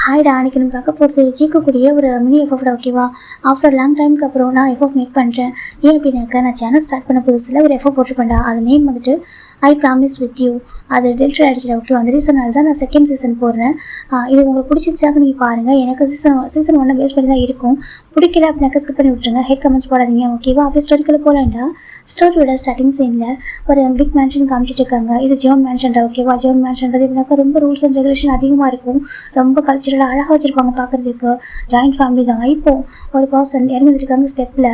ஹாய்டா, அன்றைக்கி நம்ம பார்க்க போகிறது ஜீக்கக்கூடிய ஒரு மினி எஃப்எஃப்டா. ஓகேவா? ஆஃப்டர் லாங் டைமுக்கு அப்புறம் நான் எஃப்எஃப் மேக் பண்ணுறேன். ஏன் அப்படின்னாக்கா, நான் சேனல் ஸ்டார்ட் பண்ண புதுசில் ஒரு எஃப்எஃப் போட்டிருப்பேன்டா. அது நேம் வந்துட்டு ஐ ப்ராமிஸ் வித் யூ. அது டெலிட்டட் ஆகிடுச்சு. ஓகேவா? அந்த ரீசனால் தான் நான் செகண்ட் சீசன் போடுறேன். இது உங்களுக்கு பிடிச்சிருச்சாக்க நீங்கள் பாருங்கள். எனக்கு சீசன் 1 பேஸ் பண்ணி தான் இருக்கும். பிடிக்கல அப்படின்னாக்கா ஸ்கிப் பண்ணி விட்டுருங்க. ஹெட் கமெண்ட்ஸ் போடாதீங்க. ஓகேவா? அப்படியே ஸ்டோரிக்குள்ளே போகலான்டா. ஸ்டோரியோட ஸ்டார்டிங் சீனில் ஒரு பிக் மேன்ஷன் காமிச்சிட்டு இருக்காங்க. இது ஜோன் மேன்ஷன்டா. ஓகேவா? ஜோன் மேன்ஷன்றது எப்படின்னாக்கா ரொம்ப ரூல்ஸ் அண்ட் ரெகுலேஷன் அதிகமாக இருக்கும். ரொம்ப கல்ச்சரலாக அழகாக வச்சுருப்பாங்க பார்க்குறதுக்கு. ஜாயின்ட் ஃபேமிலி தான். இப்போது ஒரு பர்சன் இறங்கி வந்துருக்காங்க ஸ்டெப்பில்.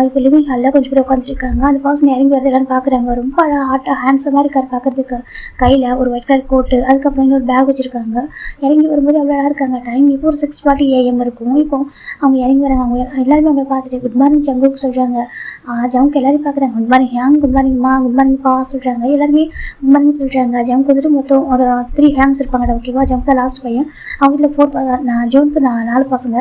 இப்போ லிவிங் ஹாலில் கொஞ்சம் பேர் உட்காந்துட்டு இருக்காங்க. அந்த பர்சன் இறங்கி வரது எல்லாரும் பார்க்குறாங்க. ரொம்ப அழகாக ஹேண்ட்ஸமாக இருக்கார் பார்க்குறதுக்கு. கையில் ஒரு ஒயிட் கலர் கோட்டு, அதுக்கப்புறம் இன்னொரு பேக் வச்சுருக்காங்க. இறங்கி வரும்போது அவ்வளோ அழகாக இருக்காங்க. டைம் இப்போ ஒரு 6:40 AM இருக்கும். இப்போ அவங்க இறங்கி வராங்க. அவங்க எல்லாருமே அவங்கள பார்த்துட்டு குட் மார்னிங் ஜங்குக்கு சொல்கிறாங்க. ஜங்குக்கு எல்லாரும் பார்க்குறாங்க. குட் மார்னிங் ஹேங், குட் மார்னிங்மா, குட் மார்னிங்ப்பா சொல்கிறாங்க. எல்லாருமே குட் மார்னிங் சொல்கிறாங்க. ஜங்க் வந்துட்டு மொத்தம் ஒரு 3 ஹேங்ஸ் இருப்பாங்கடா. ஓகேவா? ஜங்க் தான் லாஸ்ட் பையன். அவங்க வீட்டில் 4 நான் ஜோனுக்கு 4 பசங்க.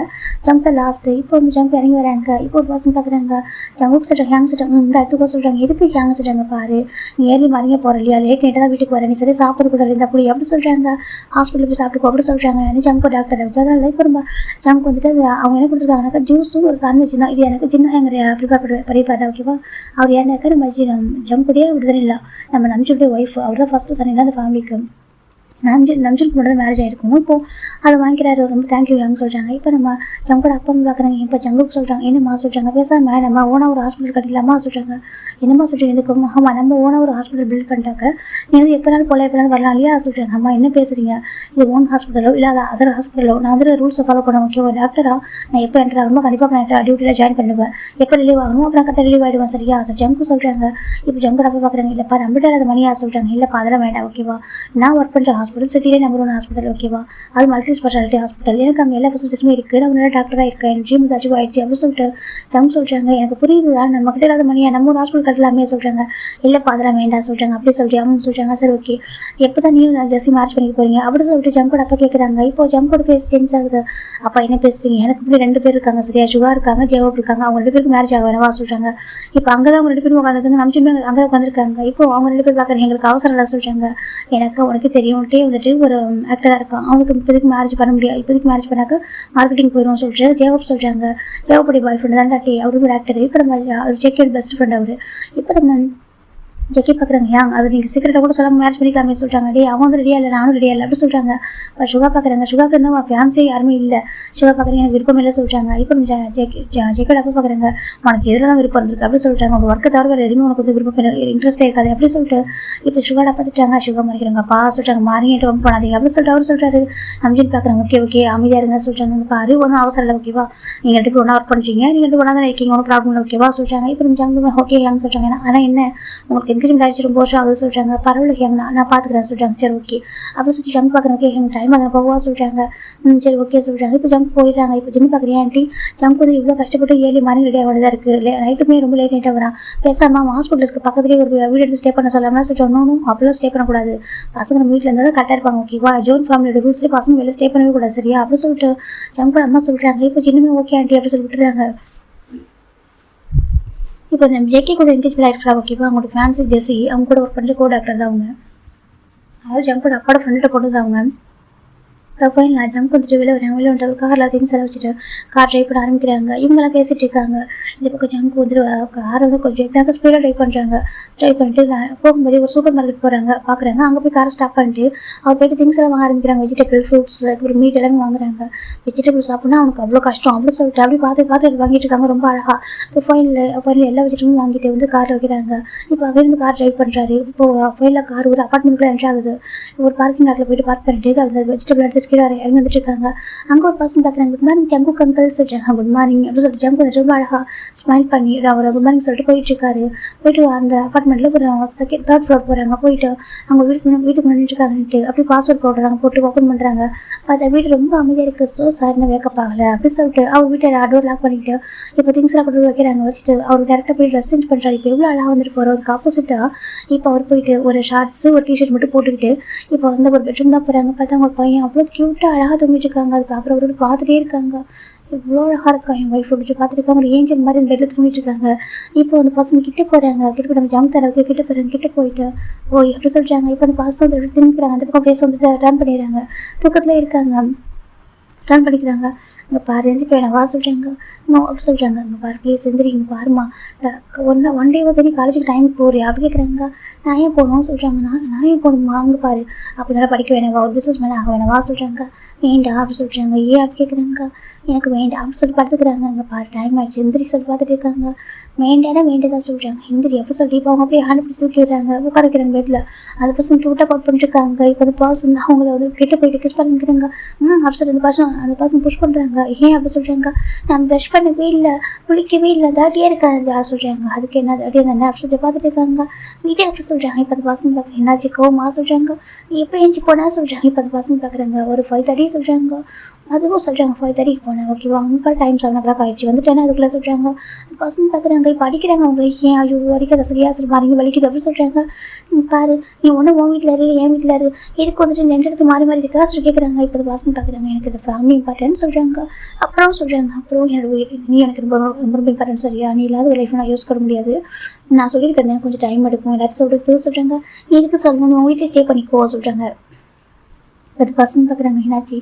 ஜங்க் தான் லாஸ்ட்டு. இப்போ ஜங்க் இறங்கி வராங்க. இப்போ ஒரு பசங்க பார்க்குறாங்க. ஜங்குக்கு சொல்கிறாங்க ஹேங் சொல்கிறாங்க. இந்த இடத்துக்கு சொல்கிறாங்க. எதுக்கு ஹேங் சொல்கிறாங்க பாரு, நீ ஏர்லி மார்னிங்கே போகிற இல்லையா, லேட் நைட்டாக தான் வீட்டுக்கு வரேன், நீ சரி சாப்பிட கூட இருந்தால் அப்படி அப்படி சொல்கிறாங்க. ஹாஸ்பிட்டல் போய் சாப்பிட்டுக்கோ அப்படி சொல்கிறாங்க. நீ ஜங்க் டாக்டர் அதனால இப்போ ரொம்ப ஜங்க் வந்துட்டு அவங்க என்ன கொடுத்துருக்காங்கனாக்கா ஜூஸும் ஒரு சாண்ட்விச் தான். இது எனக்கு சின்ன ஹேங்கர் ப்ரிப்பேர் பண்ணிப்பாரு. ஓகேவா? அவர் யாருனாக்கா நம்ம ஜங்குடைய விடுதலை இல்லை, நம்ம நம்பிச்சுடைய ஒய்ஃப். அவர் தான் ஃபஸ்ட்டு சனியில் அந்த ஃபேமிலிக்கு நம்ஜுக்கு மட்டும் தான் மேரேஜ் ஆகிருக்கும். இப்போது அதை வாங்கிக்கிறாரு. ரொம்ப தேங்க்யூ ஹேங் சொல்கிறாங்க. இப்போ நம்ம ஜங்கோட அப்பா அம்மா பார்க்குறாங்க. இப்போ ஜங்குக்கு சொல்கிறாங்க. என்னம்மா சொல்கிறாங்க, பேசாமல் நம்ம ஓனாக ஒரு ஹாஸ்பிட்டல் கட்டிடலாமா சொல்கிறாங்க. என்னம்மா சொல்கிறீங்க இதுக்கு? ஆமாம், நம்ம ஓனாக ஒரு ஹாஸ்பிட்டல் பில்ட் பண்ணிட்டாக்க நீ வந்து எப்போனாலும் போல எப்போனாலும் வரலாம் இல்லையா சொல்கிறாங்க. அம்மா என்ன பேசுகிறீங்க, இது ஓன் ஹாஸ்பிட்டலோ இல்லை அது அதர் ஹாஸ்பிட்டலோ, நான் வந்து ரூல்ஸை ஃபாலோ பண்ண ஓகே ஒரு டாக்டராக நான் எப்போ என்ட்ரு ஆகணுமோ கண்டிப்பாக நான் டியூட்டியில் ஜாயின் பண்ணுவேன். எப்போ ரிலீவ் ஆகணும் அப்புறம் கரெக்டாக ரிலீவ் ஆகிடுவேன். சரியா? ஜங்கு சொல்கிறாங்க. இப்போ ஜங்கோட அப்பா பார்க்குறாங்க. இல்லைப்பா நம்மகிட்ட அது மணியாக சொல்கிறாங்க. இல்லைப்பா அதெல்லாம் வேண்டாம். ஓகேவா? நான் ஒர்க் பண்ணுற ஹாஸ்பிட்டல் சிட்டிலே நம்பர் 1 ஹாஸ்பிட்டல். ஓகேவா? அது மல்டி ஸ்பெஷாலிட்டி ஹாஸ்பிட்டல். எனக்கு அங்கே எல்லா ஃபெசிலிட்டிஸுமே இருக்குது. நான் நல்ல டாக்டராக இருக்கேன். எனக்கு ஜிம் அச்சீவ் ஆயிடுச்சு அப்படின்னு சொல்லிட்டு ஜங்க் சொல்கிறாங்க. எனக்கு புரியுது, நம்ம கிட்ட இல்லாத மணியா நம்ம ஒரு ஹாஸ்பிட்டல் கட்டலாமே சொல்கிறாங்க. இல்லைப்பா அதெல்லாம் வேண்டாம் சொல்கிறாங்க. அப்படி சொல்லிட்டு அம்மா சொல்கிறாங்க. சரி ஓகே, எப்போ தான் நீயும் ஜெஸ்ஸி மேரேஜ் பண்ணிக்க போகிறீங்க அப்படின்னு சொல்லிட்டு ஜங்கோட அப்பா கேட்குறாங்க. இப்போ ஜங்கோட பேஸ் சேஞ்ச் ஆகுது. அப்பா என்ன பேசுறீங்க, எனக்கு இப்படி 2 பேர் இருக்காங்க. சரியா? சுகா இருக்காங்க, ஜெயோப் இருக்காங்க. அவங்க 2 பேருக்கு மேரேஜ் ஆக வேணவா சொல்கிறாங்க. இப்போ அங்கே தான் அவங்க 2 பேரும் உட்காந்துருக்காங்க. நம்ம அங்கே உட்காந்துருக்காங்க. இப்போ அவங்க 2 பேர் பார்க்குறாங்க. எங்களுக்கு அவசரம் இல்லை சொல்கிறாங்க. எனக்கு உனக்கு தெரியும்ட்டே வந்துட்டு ஒரு ஆக்டராக இருக்கான், அவனுக்கு இப்போதைக்கு மேரேஜ் பண்ண முடியாது, இப்போதைக்கு மேரேஜ் பண்ணாக்க மார்க்கெட்டிங் போயிடும் சொல்லிட்டு ஜெயோப் சொல்கிறாங்க. ஜெயோப்புடைய பாய் ஃப்ரெண்டு தான் டாட்டி, அவரு ஒரு ஆக்டர். இப்போ நம்ம அவர் ஜெக்கியோட பெஸ்ட் ஃப்ரெண்ட் அவர். இப்போ நம்ம ஜெக்கி பார்க்குறாங்க. அது நீங்கள் சீக்கிரட்டாக கூட சொல்லாமல் மேரேஜ் பண்ணிக்கலாமே சொல்கிறாங்க. டே அவன் வந்து ரெடியாக இல்லை, நானும் ரெடியாக இல்லை அப்படி சொல்கிறாங்க. இப்போ சுகா பார்க்குறாங்க. சுகாக்கு இன்னும் ஃபேன்ஸே யாருமே இல்லை. சுகா பார்க்குறீங்க எனக்கு விருப்பம் இல்லை சொல்கிறாங்க. இப்போ ஜெக்கோட அப்பா பார்க்குறாங்க. உனக்கு எதில் தான் விருப்பம் இருந்திருக்கு அப்படி சொல்கிறாங்க. உங்கள் ஒர்க்கை தவிர வேறு எதுவுமே உனக்கு வந்து விருப்பம் இன்ட்ரெஸ்ட்டே இருக்காது அப்படி சொல்லிட்டு இப்போ சுகாட பார்த்துட்டாங்க. சுகா மறைக்கிறாங்கப்பா சொல்கிறாங்க. மாறிங்கிட்டு ரொம்ப பண்ணாதீங்க அப்படின்னு சொல்லிட்டு அவர் சொல்கிறாரு. நம்ஜின் பார்க்குறாங்க. ஓகே ஓகே அமைதியாக இருங்க சொல்கிறாங்க. பாரு ஒன்றும் அவசரம் இல்லை. ஓகேவா? நீங்கள் 2 பேர் ஒன்றா ஒர்க் பண்ணுறீங்க, நீங்கள் 2 ஒன்றா தான் இருக்கீங்க, ஒன்றும் ப்ராப்ளம் இல்லை. ஓகேவா சொல்கிறாங்க. இப்போ நம்ம ஓகே ஹேங் சொல்கிறாங்க. ஆனால் என்ன உங்களுக்கு என்கேஜ்மெண்ட் ஆகிடுச்சு, ரொம்ப வருஷம் ஆகுது சொல்கிறாங்க. பரவாயில்ல ஹேங், நான் பார்த்துக்கிறேன் சொல்கிறாங்க. சரி ஓகே அப்படின்னு சொல்லி ஜங்க் பார்க்குறேன். ஓகே ஹேங் டைம் ஆகிற போவா சொல்கிறாங்க. சரி ஓகே சொல்கிறாங்க. இப்போ ஜங்க் போயிடுறாங்க. இப்போ ஜின்னு பார்க்குறேன் ஆண்டி ஜங்க் வந்து இவ்வளோ கஷ்டப்பட்டு ஏர்லி மார்னிங் ரெடியாக வேண்டியதாக இருக்குது. நைட்டுமே ரொம்ப லேட் நைட்டாக வரான். பேசாமல் ஹாஸ்பிட்டல் இருக்குது பக்கத்துலேயே ஒரு வீடு எடுத்து ஸ்டே பண்ண சொல்லலாம்னா சொல்லிட்டு ஒன்றும் அப்படிலாம் ஸ்டே பண்ணக்கூடாது. பசங்க நம்ம வீட்டில் இருந்தால் தான் கரெக்டாக இருப்பாங்க. ஓகேவா? ஜோன் ஃபேமிலியோட ரூல்ஸ்லேயே பசங்க வெளில ஸ்டே பண்ணவே கூடாது. சரியா? அப்படின்னு சொல்லிட்டு ஜங்கோட அம்மா சொல்கிறாங்க. இப்போ ஜின்னுமே ஓகே ஆண்டி அப்படி சொல்லி விட்டுறாங்க. இப்போ இந்த ஜெக்கி கொஞ்சம் என்கேஜ்மெண்ட் ஆகிருக்கிறா. ஓகேவா? அவங்களோட ஃபேன்ஸு ஜெஸ்ஸி அவங்க கூட ஒர்க் பண்ணுற கோ டாக்டர் தான் அவங்க. அதாவது ஜங்கோட அப்பாவோட ஃப்ரெண்ட்டை கொண்டு தான் அவங்க. ஃபைனலாக ஜங்க் வந்துட்டு வெளியே வராங்க. வெளியே வந்துட்டு ஒரு காரில் திங்ஸ் எல்லாம் வச்சுட்டு கார் ட்ரைவ் பண்ண ஆரம்பிக்கிறாங்க. இவங்கெல்லாம் பேசிகிட்டு இருக்காங்க. இந்த பக்கம் ஜங்க் வந்துட்டு காரை வந்து கொஞ்சம் எப்படினாக்க ஸ்பீடாக ட்ரைவ் பண்ணுறாங்க. ட்ரைவ் பண்ணிட்டு போகும்போது ஒரு சூப்பர் மார்க்கெட் போகிறாங்க. பார்க்குறாங்க. அங்கே போய் காரை ஸ்டாப் பண்ணிட்டு அவர் போய்ட்டு திங்ஸ் எல்லாம் வாங்க ஆரம்பிக்கிறாங்க. வெஜிடபிள், ஃப்ரூட்ஸ், அப்புறம் மீட் எல்லாமே வாங்குறாங்க. வெஜிடபிள் சாப்பிட்னா அவனுக்கு அவ்வளோ கஷ்டம் அப்படின்னு சொல்லிட்டு அப்படி பார்த்து வாங்கிட்டு இருக்காங்க ரொம்ப அழகாக. இப்போ ஃபைனல் எல்லா வெஜிடபிளும் வாங்கிட்டு வந்து காரில் வைக்கிறாங்க. இப்போ அங்கேருந்து கார் ட்ரைவ் பண்ணுறாரு. இப்போ ஃபைனலாக கார் ஒரு அப்பார்ட்மெண்ட்குள்ளே என்ட்ரு ஆகுது. ஒரு பார்க்கிங் லாட்டில் போய்ட்டு பார்க் பண்ணிட்டு அந்த வெஜிடபிள் எடுத்துட்டு கீழே இறங்கி வந்துட்டு இருக்காங்க. அங்கே ஒரு பர்சன் பார்க்குறாங்க. குட் மார்னிங் ஜங்கு அங்கிள் சொல்கிறாங்க. குட் மார்னிங் அப்படின்னு சொல்லிட்டு ஜங்கு வந்துட்டு ரொம்ப அழகாக ஸ்மைல் பண்ணி அவர் குட் மார்னிங் சொல்லிட்டு போயிட்டுருக்காரு. போயிட்டு அந்த அப்பார்ட்மெண்ட்டில் ஒரு 3rd ஃப்ளோர் போகிறாங்க. போயிட்டு அவங்க வீட்டுக்கு நின்றுட்டுருக்காங்கன்ட்டு அப்படி பாஸ்வேர்ட் போடுறாங்க. போட்டு ஓப்பன் பண்ணுறாங்க. பார்த்தா வீடு ரொம்ப அமைதியாக இருக்குது. ஸோ சார்னு வேக்கப் ஆகலை அப்படின்னு சொல்லிட்டு அவர் வீட்டை டோர் லாக் பண்ணிவிட்டு இப்போ திங்ஸ் எல்லாம் கொண்டு வைக்கிறாங்க. வச்சுட்டு அவர் டேரெக்டாக போய் ட்ரெஸ் சேஞ்ச் பண்ணுறாரு. இப்போ எவ்வளோ அழகாக வந்துட்டு போகிறோம். அதுக்கு ஆப்போசிட்டாக இப்போ அவர் போயிட்டு ஒரு ஷார்ட்ஸு ஒரு டிஷர்ட் மட்டும் போட்டுக்கிட்டு இப்போ வந்து ஒரு பெட்ரூம் தான் போகிறாங்க. பார்த்தா அவங்க பையன் அவ்வளோ க்யூட்டாக அழகாக தூங்கிட்டு இருக்காங்க. அது பார்க்குறவரோட பார்த்துட்டே இருக்காங்க. இவ்வளோ அழகாக இருக்கா என் ஒய்ஃப் அப்படி பார்த்துட்டு இருக்காங்க. ஒரு ஏஞ்சல் மாதிரி அந்த பெட்டில் தூங்கிட்டு இருக்காங்க. இப்போ அந்த பசங்க கிட்டே போகிறாங்க. கிட்ட போய் நம்ம ஜங்க் தரவுக்கு கிட்ட போகிறாங்க. கிட்ட போயிட்டு ஓய் அப்படி சொல்கிறாங்க. இப்போ அந்த பசங்க வந்து திரும்பிக்கிறாங்க. அந்த பக்கம் பேச வந்து டர்ன் பண்ணிடுறாங்க. தூக்கத்தில் இருக்காங்க. டர்ன் பண்ணிக்கிறாங்க. இங்கே பாரு எந்திரிக்க வேணாம் வா சொல்கிறாங்க. நோ அப்படி சொல்கிறாங்க. இங்கே பாரு ப்ளீஸ் எந்திரி, இங்கே பாருமா ஒன் டே வந்து நீ காலேஜுக்கு டைமுக்கு போறியா அப்படி கேட்குறாங்க. நான் ஏன் போகணும்னு சொல்கிறாங்க. நான் ஏன் போகணுமா அங்கே பாரு அப்படினால படிக்க வேணாம் வா, ஒரு பிஸ்னஸ் மேலே ஆக வேணாம் வா சொல்கிறாங்க. வேண்டாம் அப்படி சொல்கிறாங்க. ஏன் அப்படி கேட்குறாங்க. எனக்கு வேண்டாம் அப்படி சொல்லி படுத்துக்கிறாங்க. அங்கே பாரு டைம் ஆகிடுச்சு எந்திரி சொல்லி பார்த்துட்டு இருக்காங்க. வேண்டானா வேண்டியதான் சொல்கிறாங்க. எந்திரி அப்படி சொல்லிட்டு இப்போ அவங்க அப்படியே ஹேண்ட் பிடிச்சி தூக்கிடுறாங்க. உட்கார வைக்கிறாங்க பெட்டில். அந்த பர்சன் க்யூட்டாக கவுட் பண்ணிட்டுருக்காங்க. இப்போ அந்த பர்சன் அவங்கள வந்து கிட்ட போயிட்டு கிஸ் பண்ணிக்கிறாங்க. அப்படி சொல்லி அந்த பர்சன் புஷ் பண்ணுறாங்க. ஏன் அப்படி சொல்கிறாங்க. நான் ப்ரஷ் பண்ணவே இல்லை, குளிக்கவே இல்லை, தாட்டியாக இருக்காது யார் சொல்கிறாங்க. அதுக்கு என்ன தாட்டியாக தானே அப்படி சொல்லிட்டு பார்த்துட்டு இருக்காங்க. வீட்டை அப்படி சொல்கிறாங்க. இப்போ அந்த பர்சன் பார்க்குறேன் என்னாச்சு கோவமா சொல்கிறாங்க. எப்போ ஏஞ்சி போனா சொல்கிறாங்க. இப்போ அந்த பர்சன் பார்க்குறாங்க. ஒரு 5:30 சொல்கிறாங்க. அதுவும் சொல்கிறாங்க 5:30 போனேன் ஓகேவா. அங்கே டைம் 7 o'clock ஆயிடுச்சு வந்துட்டேன்னா அதுக்குள்ளே சொல்கிறாங்க. பர்சன் பார்க்குறாங்க. இப்போ அடிக்கிறாங்க அவங்களுக்கு. ஏன் ஐயோ அடிக்காத சரியா சரி மாறிங்க வலிக்குது அப்படி சொல்கிறாங்க. பாரு நீ ஒன்று உன் வீட்டில் இரு என் வீட்டில் இரு எதுக்கு வந்துட்டு 2 இடத்துக்கு மாறி மாறி இருக்கா சொல்லி கேட்குறாங்க. இப்போ அந்த பர்சன் பார்க்குறாங்க. எனக்கு இந்த ஃபேமிலி இம்பார்ட்டன்ட் சொல்கிறாங்க. அப்புறம் சொல்கிறாங்க. அப்புறம் என்னோட நீ எனக்கு ரொம்ப ரொம்ப ரொம்ப இம்பார்ட்டன்ட் சரியா, நீ இல்லாத லைஃப் நான் யூஸ் பண்ண முடியாது. நான் சொல்லியிருக்கேன் கொஞ்சம் டைம் எடுக்கும் எல்லாரும் சொல்கிறாங்க. நீ எதுக்கு சொல்லணும் உன் வீட்டில் ஸ்டே பண்ணிக்கோ சொல்கிறாங்க. அது பசங்க பார்க்குறாங்க. என்னாச்சு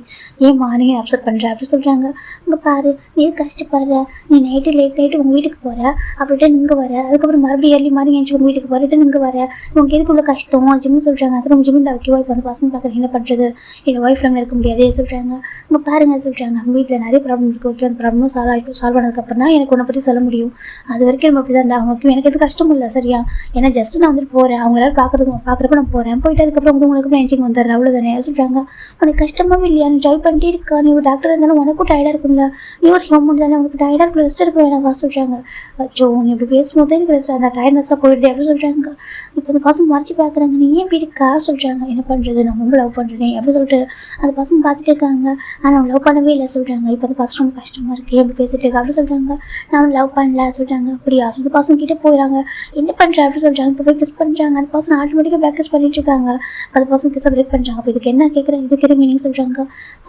ஏன் நீ அப்செட் பண்ணுற அப்படி சொல்கிறாங்க. இங்கே பாரு நீ கஷ்டப்படுற, நீ லேட் நைட்டு உங்கள் வீட்டுக்கு போகிற அப்படின்ட்டு இங்கே வர, அதுக்கப்புறம் மறுபடியும் ஏர்லி மாதிரி ஏஞ்சி உங்கள் வீட்டுக்கு போகிட்டு இங்கே வர, உங்களுக்கு எதுக்குள்ள கஷ்டம் ஜிம்னு சொல்கிறாங்க. அப்புறம் ஜிம்மில் வைக்கவா. இப்போ வந்து பசங்க பார்க்குறேன் என்ன பண்ணுறது, என்னோட ஒய்ஃப் ஃப்ரெண்ட் இருக்க முடியாது சொல்கிறாங்க. இங்கே பாருங்க சொல்கிறாங்க. நம்ம வீட்டில் நிறைய ப்ராப்ளம் இருக்குது ஓகே. அந்த ப்ராப்ளமும் சால்வ் பண்ணதுக்கப்புறம் தான் எனக்கு உன்னை பற்றி சொல்ல முடியும். அது வரைக்கும் நம்ம அப்படி தான் இருந்தாங்க ஓகே. எனக்கு எது கஷ்டமும் இல்லை சரியா. ஏன்னா ஜஸ்ட் நான் வந்துட்டு போகிறேன், அவங்க எல்லாரும் பார்க்குறப்ப நான் போகிறேன், போயிட்டு அதுக்கப்புறம் வந்து உங்களுக்கு ஏஞ்சிங்க வந்துடுறேன் அவ்வளோதானே சொல்கிறாங்க. உனக்கு கஷ்டமாவே இல்லையா, நீ ட்ரை பண்ணிட்டே இருக்கா, நீ ஒரு டாக்டர் இருந்தாலும் உனக்கும் டயர்டாக இருக்கும்ல, நீ ஒரு ஹியூமன் தானே உனக்கு டயர்டாக இருக்கும், ரெஸ்ட் எடுக்க வேணாம் சொல்கிறாங்க. அச்சோ நீ இப்படி பேசும்போதே எனக்கு ரெஸ்ட் அந்த டயர்ட்னஸாக போயிடுது அப்படின்னு சொல்கிறாங்க. இப்போ அந்த பசங்க மறைச்சி பார்க்குறாங்க. நீ ஏன் இப்படி இருக்கா சொல்கிறாங்க. என்ன பண்ணுறது நான் ரொம்ப லவ் பண்ணுறேன் அப்படின்னு சொல்லிட்டு அந்த பசங்க பார்த்துட்டு இருக்காங்க. ஆனால் லவ் பண்ணவே இல்லை சொல்கிறாங்க. இப்போ அந்த பசங்க ரொம்ப கஷ்டமாக இருக்குது எப்படி பேசிட்டு இருக்கா அப்படின்னு சொல்கிறாங்க. நான் லவ் பண்ணல சொல்கிறாங்க. அப்படியா அந்த பசங்க கிட்டே போயிடறாங்க. என்ன பண்ணுற அப்படின்னு சொல்கிறாங்க. இப்போ போய் கிஸ் பண்ணுறாங்க. அந்த பசங்க ஆட்டோமேட்டிக்காக பேக் கிஸ் பண்ணிட்டு இருக்காங்க. அந்த பசங்க கிஸ் பிரேக் பண்ணுறாங்க. அப்போ இதுக்கு என்ன கேட்குறேன், இதுக்கு மீனிங் சொல்கிறாங்க.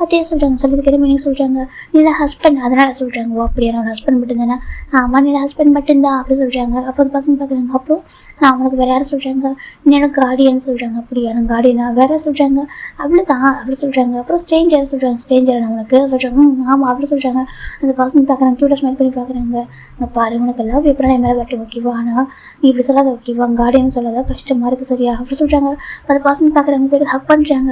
அதே சொல்கிறாங்க. சொல்லிதுக்கு மீனிங் சொல்கிறாங்க. நீ ஹஸ்பண்ட் அதனால் சொல்கிறாங்க. ஓ அப்படியே என்னோட ஹஸ்பண்ட் மட்டும்தானே. ஆமாம் நீ ஹஸ்பண்ட் மட்டும்தான் அப்படி சொல்கிறாங்க. அப்போ அந்த பசங்க பார்க்குறாங்க. அப்புறம் நான் உனக்கு வேறு யாரும் சொல்கிறாங்க. நீ எனக்கு கார்டியன் சொல்கிறாங்க. அப்படியா எனக்கு கார்டியனா வேறு சொல்கிறாங்க. அவ்வளோதான் அப்படி சொல்கிறாங்க. அப்புறம் ஸ்ட்ரேஞ்சர் சொல்கிறாங்க. ஸ்ட்ரேஞ்சர் நான் உனக்கு சொல்கிறாங்க. ஆமாம் அப்படி சொல்கிறாங்க. அந்த பசங்க பார்க்குறாங்க. க்யூட்டாக ஸ்மைல் பண்ணி பார்க்குறாங்க. அங்கே பாரு உனக்கு லவ் எப்படி என் மேலே வரட்டும் ஓகேவா, ஆனால் நீ இப்படி சொல்லாத ஓகேவா, கார்டியன் சொல்லாத கஷ்டமாக இருக்குது சரியா அப்படி சொல்கிறாங்க. அந்த பசங்க பார்க்குறாங்க. போய்ட்டு ஹக் பண்ணுறாங்க.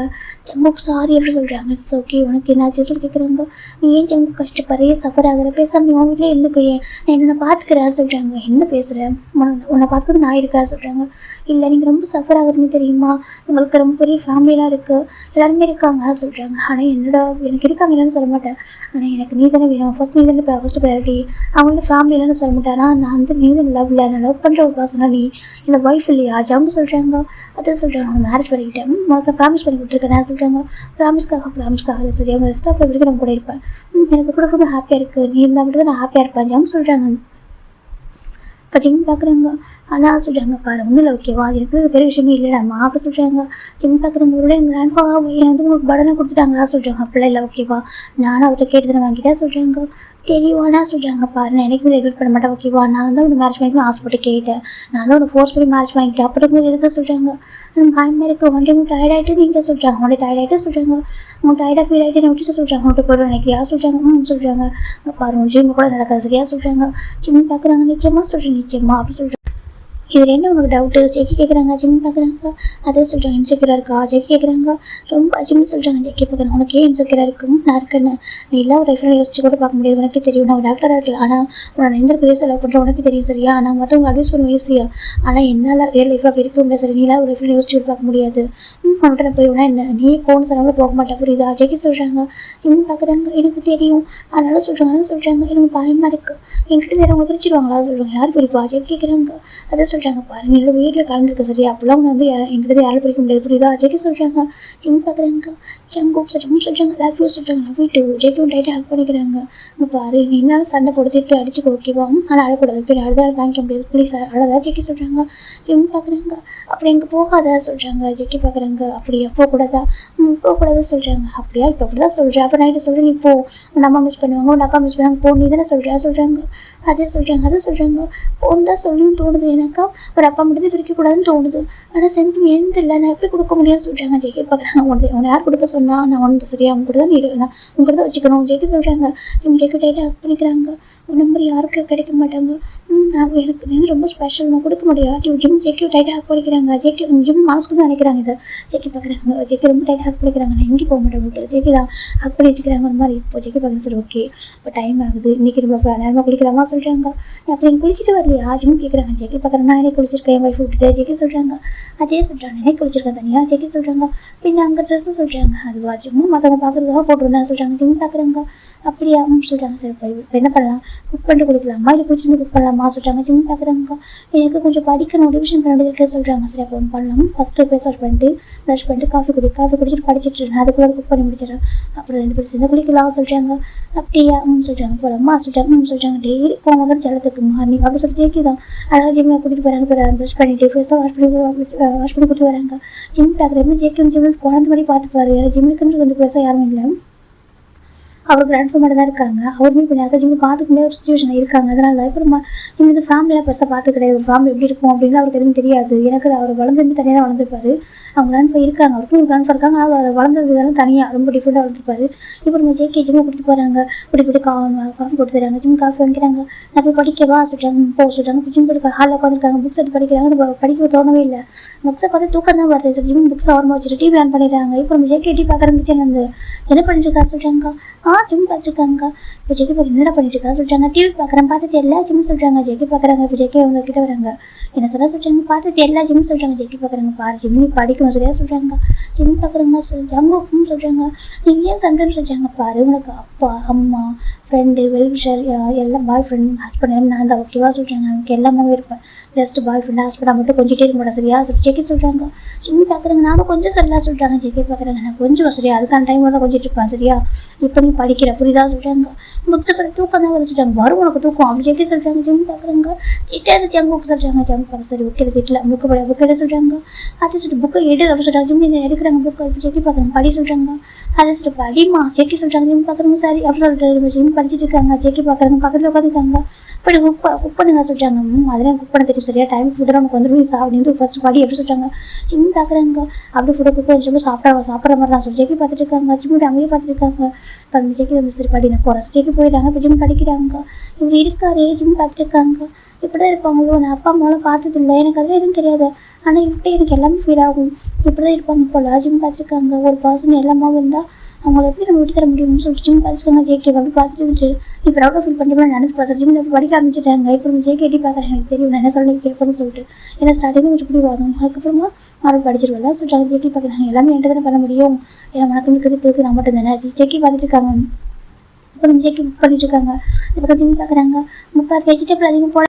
ஜம்புக்கு சாரி அப்படி சொல்கிறாங்க. இட்ஸ் ஓகே உனக்கு என்னாச்சு சொல்லி கேட்குறாங்க. நீ ஏன் ஜம்பு கஷ்டப்படுற சஃபர் ஆகிற பேசாமல் நீ உன் வீட்டிலே இருந்துக்கோ, ஏன் நான் என்னை பார்த்துக்கிறேன் சொல்கிறாங்க. என்ன பேசுகிறேன் உன்னை பார்த்துக்கிறது நான் இருக்கா சொல்கிறாங்க. இல்லை நீங்கள் ரொம்ப சஃபர் ஆகுறீங்க தெரியுமா, உங்களுக்கு ரொம்ப பெரிய ஃபேமிலியெலாம் இருக்குது, எல்லாருமே இருக்காங்க சொல்கிறாங்க. ஆனால் எனக்கு இருக்காங்க இல்லைன்னு சொல்ல மாட்டேன், ஆனால் எனக்கு நீ தானே வேணும், ஃபஸ்ட் நீ தானே ஃபஸ்ட் ப்ரையாரிட்டி, அவங்களோட ஃபேமிலி இல்லைன்னு சொல்ல மாட்டேன். ஆனால் நான் வந்து நீ தான் லவ்வில் நான் லவ் பண்ணுற ஒரு பர்சனா, நீ என்னோட ஒய்ஃப் இல்லையா ஜம்பு சொல்கிறாங்க. அதை சொல்கிறாங்க. உனக்கு மேரேஜ் பண்ணிக்கிட்டேன், உனக்கு ப்ராமிஸ் பண்ணி கொடுத்துருக்கேன் சொல்கிறாங்க. ப்ராமிஸ்க்காக இல்லை சரி அவங்க ரெஸ்ட் ஆஃப் வரைக்கும் நம்ம கூட இருப்பேன், எனக்கு கூட ரொம்ப ஹாப்பியாக இருக்குது, நீ இருந்தால் மட்டும் தான் நான் ஹாப்பியாக இருப்பேன் ஜம்பு சொல்கிறாங்க. இப்போ ஜிம் பார்க்குறாங்க. ஆனால் சொல்கிறாங்க பாரு ஒன்றும் இல்லை ஓகேவா, எனக்கு பெரிய விஷயமே இல்லைடாமா அப்படி சொல்கிறாங்க. ஜிம் பார்க்குறவங்க ஒரு எங்கள் கிராண்ட்பா என் வந்து உங்களுக்கு படனை கொடுத்துட்டாங்களா சொல்கிறாங்க. அப்படிலாம் இல்லை ஓகேவா, நானும் அவர்கிட்ட கேட்டு தானே வாங்கிட்டேன் சொல்கிறாங்க. தெளிவானா சொல்கிறாங்க. பாரு நான் எனக்குமே ரெகுலேட் பண்ண மாட்டேன் ஓகேவா, நான் தான் உன்னை மேரேஜ் பண்ணிக்கணும் ஆசைப்பட்டு கேட்டேன், நான் தான் உன்னை ஃபோர்ஸ் பண்ணி மேரேஜ் பண்ணிக்கிட்டேன், அப்புறம் எதுக்கு சொல்கிறாங்க. பயமாக இருக்குது ஒன் டே டயர்ட் ஆகிட்டு நீங்கள் சொல்கிறாங்க. ஒன் டே டயர்ட் ஆகிட்டு சொல்கிறாங்க. உங்கள் டயர்டாக ஃபீல் ஆகிட்டு நான் விட்டுட்டு சொல்கிறாங்க. உங்கள்கிட்ட போய்ட்டு நினைக்கிறியா சொல்கிறாங்க. சொல்கிறாங்க. பாரு ஜிம் கூட நடக்காது சரியா சொல்கிறாங்க. ஜிம் பார்க்குறாங்க. நிச்சயமாக சொல்கிறேன் நிச்சயமா அப்படி சொல்கிறாங்க. இதில் என்ன உனக்கு டவுட்டு ஜெக்கி கேட்குறாங்க. ஜிம் பார்க்குறாங்க. அதே சொல்கிறாங்க. இன்செக்யூராக இருக்கா ஜெக்கி கேட்குறாங்க. ரொம்ப ஜிம் சொல்கிறாங்க. ஜெக்கி பார்க்குறாங்க. உனக்கு ஏன் இன்செக்யூராக இருக்கும், நான் இருக்கேன்னு நீ இல்லை ஒரு லைஃப்பில் யோசிச்சு கூட பார்க்க முடியாது, உனக்கு தெரியும் நான் ஒரு டாக்டராக இருக்கலாம், ஆனால் உன்னை எந்த பிளேஸில் லவ் பண்ணுறேன் உனக்கு தெரியும் சரியா, நான் மற்றவங்க அட்வைஸ் பண்ணுவேன் ஈஸியா, ஆனால் என்னால் ரியல் லைஃப்பில் அப்படி இருக்க முடியாது சரி, நீலாம் ஒரு லைஃப்பில் யோசிச்சு கூட பார்க்க முடியாது, அவன்கிட்ட நான் போயிடுவேன் என்ன நீ போன சொன்னாலும் போக மாட்டேன் புரியுதா ஜெக்கி சொல்கிறாங்க. ஜிம் பார்க்குறாங்க. எனக்கு தெரியும் அதனால சொல்கிறாங்க. எனக்கு பயமாக இருக்குது, என்கிட்ட தெரியும் பிரிச்சிடுவாங்களா சொல்கிறாங்க. யார் பிரிப்பா ஜெக்கி கேட்குறாங்க. அதை சொல்கிறாங்க. பாரு நீ வீட்டில் கலந்துருக்க சரியா, அப்போல்லாம் உன்னை வந்து எங்கிட்ட யாரும் பிடிக்க முடியாது புரியுதா ஜெக்கி சொல்கிறாங்க. ஜிம் பார்க்குறாங்க. ஜங்கு சொல்கிறாங்க. லவ் யூ சொல்கிறாங்க. லவ் யூ டூ ஜெக்கி டைட்டாக ஹக் பண்ணிக்கிறாங்க. இங்கே பாரு நீ என்னால் சண்டை போடுறதுக்கு அடிச்சுக்க ஓகேவா, ஆனால் அழக்கூடாது பிள்ளை அழுதாலும் தாங்கிக்க முடியாது ப்ளீஸ் அழதா ஜெக்கி சொல்கிறாங்க. ஜிம் பார்க்குறாங்க. அப்படி எங்கே போகாதா சொல்கிறாங்க. ஜெக்கி பார்க்குறாங்க. அப்படியா போகக்கூடாதா போகக்கூடாது சொல்கிறாங்க. அப்படியா இப்போ அப்படி தான் சொல்கிறேன், அப்போ நைட்டு சொல்கிறேன் நீ போ, உன் அம்மா மிஸ் பண்ணுவாங்க உன் அப்பா மிஸ் பண்ணுவாங்க போ, நீ தானே சொல்கிறா சொல்கிறாங்க. அதே சொல்கிறாங்க. போன்னு தான் சொல்லணும்னு தோணுது எனக்கா ஒரு அப்பா மட்டும் தான் பிரிக்கக்கூடாதுன்னு தோணுது. ஆனால் சென்டிமெண்ட் இல்லை, நான் எப்படி கொடுக்க முடியும்னு சொல்கிறாங்க. ஜேகே பார்க்குறாங்க, உன்னை யார் கொடுக்க சொன்னா, நான் ஒன்று சரியா அவங்க கூட தான் நான் உங்க கூட தான் வச்சுக்கணும் ஜேகே சொல்கிறாங்க. ஜேகே டைட்டாக ஹக் பண்ணிக்கிறாங்க. ஒரு நம்பர் யாருக்கும் கிடைக்க மாட்டாங்க. நான் எனக்கு ரொம்ப ஸ்பெஷல், நான் கொடுக்க முடியாது. ஜேகே டைட்டாக ஹக் பண்ணிக்கிறாங்க. ஜேகே ஜிம் மனசுக்கு தான் நினைக்கிறாங்க. இதை ஜேகே பார்க்குறாங்க. ஜேகே ரொம்ப டைட்டாக ஹக் பண்ணிக்கிறாங்க. நான் எங்கேயும் போக மாட்டேன் விட்டு ஜேகே தான் ஹக் பண்ணி வச்சுக்கிறாங்க. ஒரு மாதிரி இப்போ ஜேகே பார்க்குறேன். சரி ஓகே, இப்போ டைம் ஆகுது, இன்றைக்கி ரொம்ப நேரமாக குளிக்கலாமா சொல்கிறாங்க. அப்போ நீங்கள் குளிச்சுட்டு வரலையா ஜிம் கேட்குறாங்க. ஜேகே பார்க்குறேன். நான் என்ன குளிச்சிருக்கேன், என் ஒய்ஃப் விட்டுட்டு ஜேகே சொல்கிறாங்க. அதே சொல்கிறாங்க, என்ன குளிச்சிருக்கேன் தனியாக ஜேகே சொல்கிறாங்க. பின்ன அங்கே ட்ரெஸ்ஸும் சொல்கிறாங்க. அதுவா ஜிம்மு மற்றவங்க பார்க்குறதுக்காக போட்டுருந்தேன் சொல்கிறாங்க. ஜிம் பார்க்குறாங்க. அப்படியா சொல்கிறாங்க. சரி இப்போ என்ன பண்ணலாம், குக் பண்ணிட்டு குளிக்கலாமா இல்லை குளிச்சுட்டு குக் பண்ணலாமா சொல்கிறாங்க. ஜிம் பார்க்குறாங்க. எனக்கு கொஞ்சம் படிக்கணும், ரிவிஷன் பண்ண வேண்டியது இருக்க சொல்கிறாங்க. சரி அப்போ ஒன்று பண்ணலாம், ஃபஸ்ட்டு ஃபேஸ் வாஷ் பண்ணிட்டு ப்ரஷ் பண்ணிட்டு காஃபி குடிச்சிட்டு படிச்சுட்டு இருக்கேன். அதுக்குள்ளே குக் பண்ணி முடிச்சிடறேன். அப்புறம் 2 பேரும் சேர்ந்து குளிக்கலாம் சொல்கிறாங்க. அப்படியா சொல்கிறாங்க. போகலாமா சொல்கிறாங்க. சொல்கிறாங்க. டெய்லி ஃபோன் வந்து ஜலத்துக்கு மார்னிங் அப்படி சொல்லி ஜேகே தான் அழகாக ஜிம்மில் கூட்டிகிட்டு போகிறாங்க. ப்ரஷ் பண்ணிட்டு ஃபேஸாக வாஷ் பண்ணி கூட்டிட்டு வராங்க. ஜிம் பார்க்குறப்ப ஜேகே ஜிம்மில் குழந்தை மாதிரி பார்த்துப்பாரு. ஏன்னா ஜிம்முக்குன்னு வந்து பெருசாக யாரும் இல்லை, அவர் கிராண்ட்ஃபா மட்டும் தான் இருக்காங்க. அவருமே இப்போ நிறைய ஜிம்மு பார்த்துக்க முடியாத ஒரு சுச்சுவேஷன் இருக்காங்க. அதனால அப்புறமா ஜிம் இந்த ஃபேமிலியெலாம் பெருசாக பார்த்து கிடையாது. ஒரு ஃபேமிலி எப்படி இருக்கும் அப்படின்னு அவருக்கு எதுவும் தெரியாது. எனக்கு அவர் வளர்ந்துருந்து தனியாக தான் வளர்ந்துருப்பாரு. அவங்க கிராண்ட்ஃபா இருக்காங்க, அவருக்கும் ஒரு கிராண்ட்ஃபா இருக்காங்க. ஆனால் அவர் வளர்ந்தது இதெல்லாம் தனியாக ரொம்ப டிஃப்ரெண்ட்டாக வளர்ந்துருப்பாரு. இப்போ நம்ம ஜேகே ஜிம்மை கூட்டிகிட்டு போகிறாங்க. கூட்டிகிட்டு காஃபி போட்டு தராங்க. ஜிம் காஃபி வாங்கிக்கிறாங்க. நான் போய் படிக்கவா சொல்கிறாங்க. போக சொல்கிறாங்க. இப்போ ஜிம் போய் ஹாலில் உட்காந்துருக்காங்க. புக்ஸ் எடுத்து படிக்கிறாங்க. நம்ம படிக்க தோணவே இல்லை. புக்ஸை பார்த்து தூக்கம் தான் வருது. சரி ஜிம் புக்ஸ் ஓரமாக வச்சுட்டு டிவி ஆன் பண்ணிடுறாங்க. இப்போ நம்ம ஜேகே டிவி பார்க்குற கிச்சன் வந்து என்ன பண்ணிட்டு இருக்கா சொல்கிறாங்க. ஜிம் பார்த்துருக்காங்க. இப்போ ஜேகே பார்க்க என்னடா பண்ணிட்டு இருக்கா சொல்கிறாங்க. டிவி பார்க்குறேன், பார்த்துட்டு எல்லா ஜிம் சொல்கிறாங்க. ஜேகே பார்க்குறாங்க. இப்போ ஜேகே அவங்க கிட்ட வராங்க. என்ன சொல்கிறாங்க, பார்த்துட்டு எல்லா ஜிம் சொல்கிறாங்க. ஜேகே பார்க்குறாங்க. பாரு ஜிம் நீ படிக்கணும் சரியா சொல்கிறாங்க. ஜிம் பார்க்குறாங்க. ஜங்குக்கும் சொல்கிறாங்க. நீங்கள் ஏன் சண்டைன்னு சொல்கிறாங்க. பாரு உனக்கு அப்பா அம்மா ஃப்ரெண்டு வெல்விஷர் எல்லாம் பாய் ஃப்ரெண்ட் ஹஸ்பண்ட் எல்லாம் நான் தான் ஓகேவா சொல்கிறாங்க. எனக்கு எல்லாமே இருப்பேன். ஜஸ்ட் பாய் ஃப்ரெண்ட் ஹஸ்பண்டாக மட்டும் கொஞ்சிட்டே இருக்க மாட்டேன் சரியா ஜேகே சொல்கிறாங்க. ஜிம் பார்க்குறாங்க. நானும் கொஞ்சம் சரியா சொல்கிறாங்க. ஜேகே பார்க்குறாங்க. நான் கொஞ்சம் சரியா அதுக்கான டைம் தான் கொஞ்சிட்டு இருப்பேன் சரியா. இப்போ நீ படிக்கிற புரியுதா சொல்கிறாங்க. புக்ஸை பற்றி தூக்கம் தான் வர சொல்கிறாங்க. வரும் உனக்கு தூக்கம் அப்படி ஜேகே சொல்கிறாங்க. ஜிம் பார்க்குறாங்க. கிட்டே ஜங்குக்கு சொல்கிறாங்க. ஜங்கு பார்க்க சரி ஓகே திட்டல புக்கு எடு சொல்கிறாங்க. அதை சொல்லிட்டு புக்கை எடு அப்படின்னு சொல்கிறாங்க. ஜிம் நீங்கள் எடுக்கிறாங்க புக்கை. இப்போ ஜேகே பார்க்குறாங்க. படி சொல்கிறாங்க. அதை சொல்லிட்டு படிமா ஜேகே சொல்கிறாங்க. ஜிம் பார்க்குறாங்க. சரி அப்படி சொல்லிட்டு ஜிம் படிச்சுட்டு இருக்காங்க. ஜேகே பார்க்குறாங்க. பக்கத்தில் உட்காந்துருக்காங்க. இப்படி குக் பண்ணுங்க சொல்கிறாங்க. அதெல்லாம் குக் பண்ண தெரியும் சரியா. டைம் ஃபுட்டு நமக்கு வந்துடும். சாப்பிட்டு ஃபஸ்ட்டு படி எப்படி சொல்கிறாங்க. ஜிம் பார்க்குறாங்க. அப்படி ஃபுட்டை குக் பண்ணி சொல்லி சாப்பிட்ற மாதிரி தான் சொல்லி ஜேகே பார்த்துட்டு இருக்காங்க. ஜிம்மோட அங்கேயே பார்த்துட்டு இருக்காங்க. இப்போ அந்த ஜேகே வந்து சரி படி நான் போகிறேன் ஜேகே போயிடுறாங்க. இப்போ ஜிம் படிக்கிறாங்க. இவர் இருக்காரு ஜிம் பார்த்துட்டு இருக்காங்க. இப்படி தான் இருப்பாங்களோ, நான் அப்பா அம்மாவெலாம் பார்த்ததில்லை, எனக்கு அதெல்லாம் எதுவும் தெரியாது. ஆனால் இப்படி எனக்கு எல்லாமே ஃபீல் ஆகும். இப்படி தான் இருப்பாங்க போல். ஜிம் பார்த்துருக்காங்க. ஒரு பர்சன் எல்லாமாவும் இருந்தால் அவங்கள எப்படி நம்ம விட்டு தர முடியும்னு சொல்லிட்டு ஜிம் பார்த்துருக்காங்க. ஜேகே அப்படி பார்த்துட்டு இருந்துட்டு இப்போ ப்ரௌடாக ஃபீல் பண்ணுறப்ப நினைச்சு பார்த்தேன். ஜிம் அப்படி படிக்க ஆரம்பிச்சிட்டாங்க. இப்போ நம்ம ஜேகே எட்டி பார்க்குறேன். எனக்கு தெரியும் நான் என்ன சொல்லி கேட்பேன்னு சொல்லிட்டு. ஏன்னா ஸ்டார்டிங்கில் கொஞ்சம் இப்படி வாங்கும். அதுக்கப்புறமா அவள் படிச்சிருவாள் சொல்லிட்டாங்க. ஜேகே பார்க்குறாங்க. எல்லாமே என்கிட்ட தானே பண்ண முடியும். ஏன்னா மனக்கு இருக்கிறதுக்கு நான் மட்டும் தானே ஜேகே பார்த்துட்டு இருக்காங்க. இப்போ நம்ம ஜேகே குக் பண்ணிட்டு இருக்காங்க. இப்போ ஜிம் பார்க்குறாங்க. முப்பது வெஜிடபிள் அதிகமாக போட